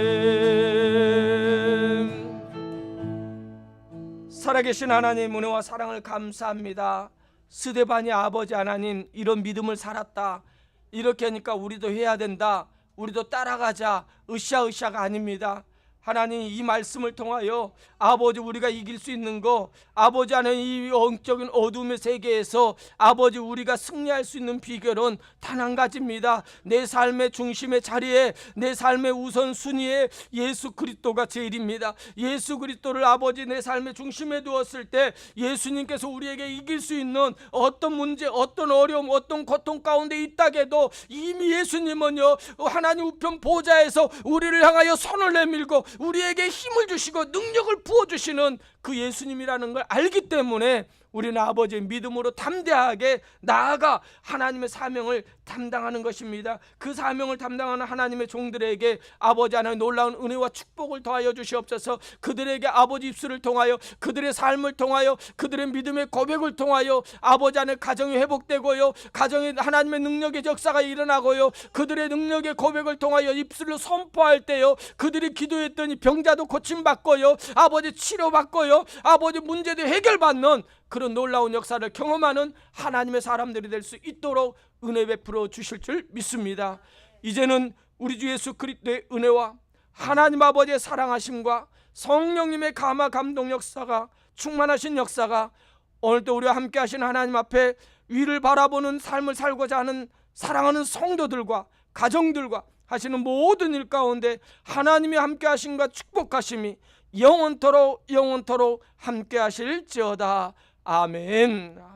살아계신 하나님 은혜와 사랑을 감사합니다. 스데반이 아버지 하나님 이런 믿음을 살았다, 이렇게 하니까 우리도 해야 된다, 우리도 따라가자, 으쌰으쌰가 아닙니다. 하나님 이 말씀을 통하여 아버지 우리가 이길 수 있는 거, 아버지 하는 이 영적인 어둠의 세계에서 아버지 우리가 승리할 수 있는 비결은 단 한 가지입니다. 내 삶의 중심의 자리에, 내 삶의 우선순위에 예수 그리스도가 제일입니다. 예수 그리스도를 아버지 내 삶의 중심에 두었을 때 예수님께서 우리에게 이길 수 있는 어떤 문제, 어떤 어려움, 어떤 고통 가운데 있다게도 이미 예수님은요 하나님 우편 보좌에서 우리를 향하여 손을 내밀고 우리에게 힘을 주시고 능력을 부어주시는 그 예수님이라는 걸 알기 때문에 우리는 아버지의 믿음으로 담대하게 나아가 하나님의 사명을 담당하는 것입니다. 그 사명을 담당하는 하나님의 종들에게 아버지 하나님 놀라운 은혜와 축복을 더하여 주시옵소서. 그들에게 아버지 입술을 통하여, 그들의 삶을 통하여, 그들의 믿음의 고백을 통하여 아버지 하나님 가정이 회복되고요, 가정에 하나님의 능력의 역사가 일어나고요, 그들의 능력의 고백을 통하여 입술로 선포할 때요 그들이 기도했더니 병자도 고침받고요, 아버지 치료받고요, 아버지 문제도 해결받는 그런 놀라운 역사를 경험하는 하나님의 사람들이 될 수 있도록 은혜 베풀어 주실 줄 믿습니다. 이제는 우리 주 예수 그리스도의 은혜와 하나님 아버지의 사랑하심과 성령님의 감화 감동 역사가, 충만하신 역사가 오늘도 우리와 함께 하신 하나님 앞에 위를 바라보는 삶을 살고자 하는 사랑하는 성도들과 가정들과 하시는 모든 일 가운데 하나님이 함께 하심과 축복하심이 영원토록 함께 하실지어다. 아멘.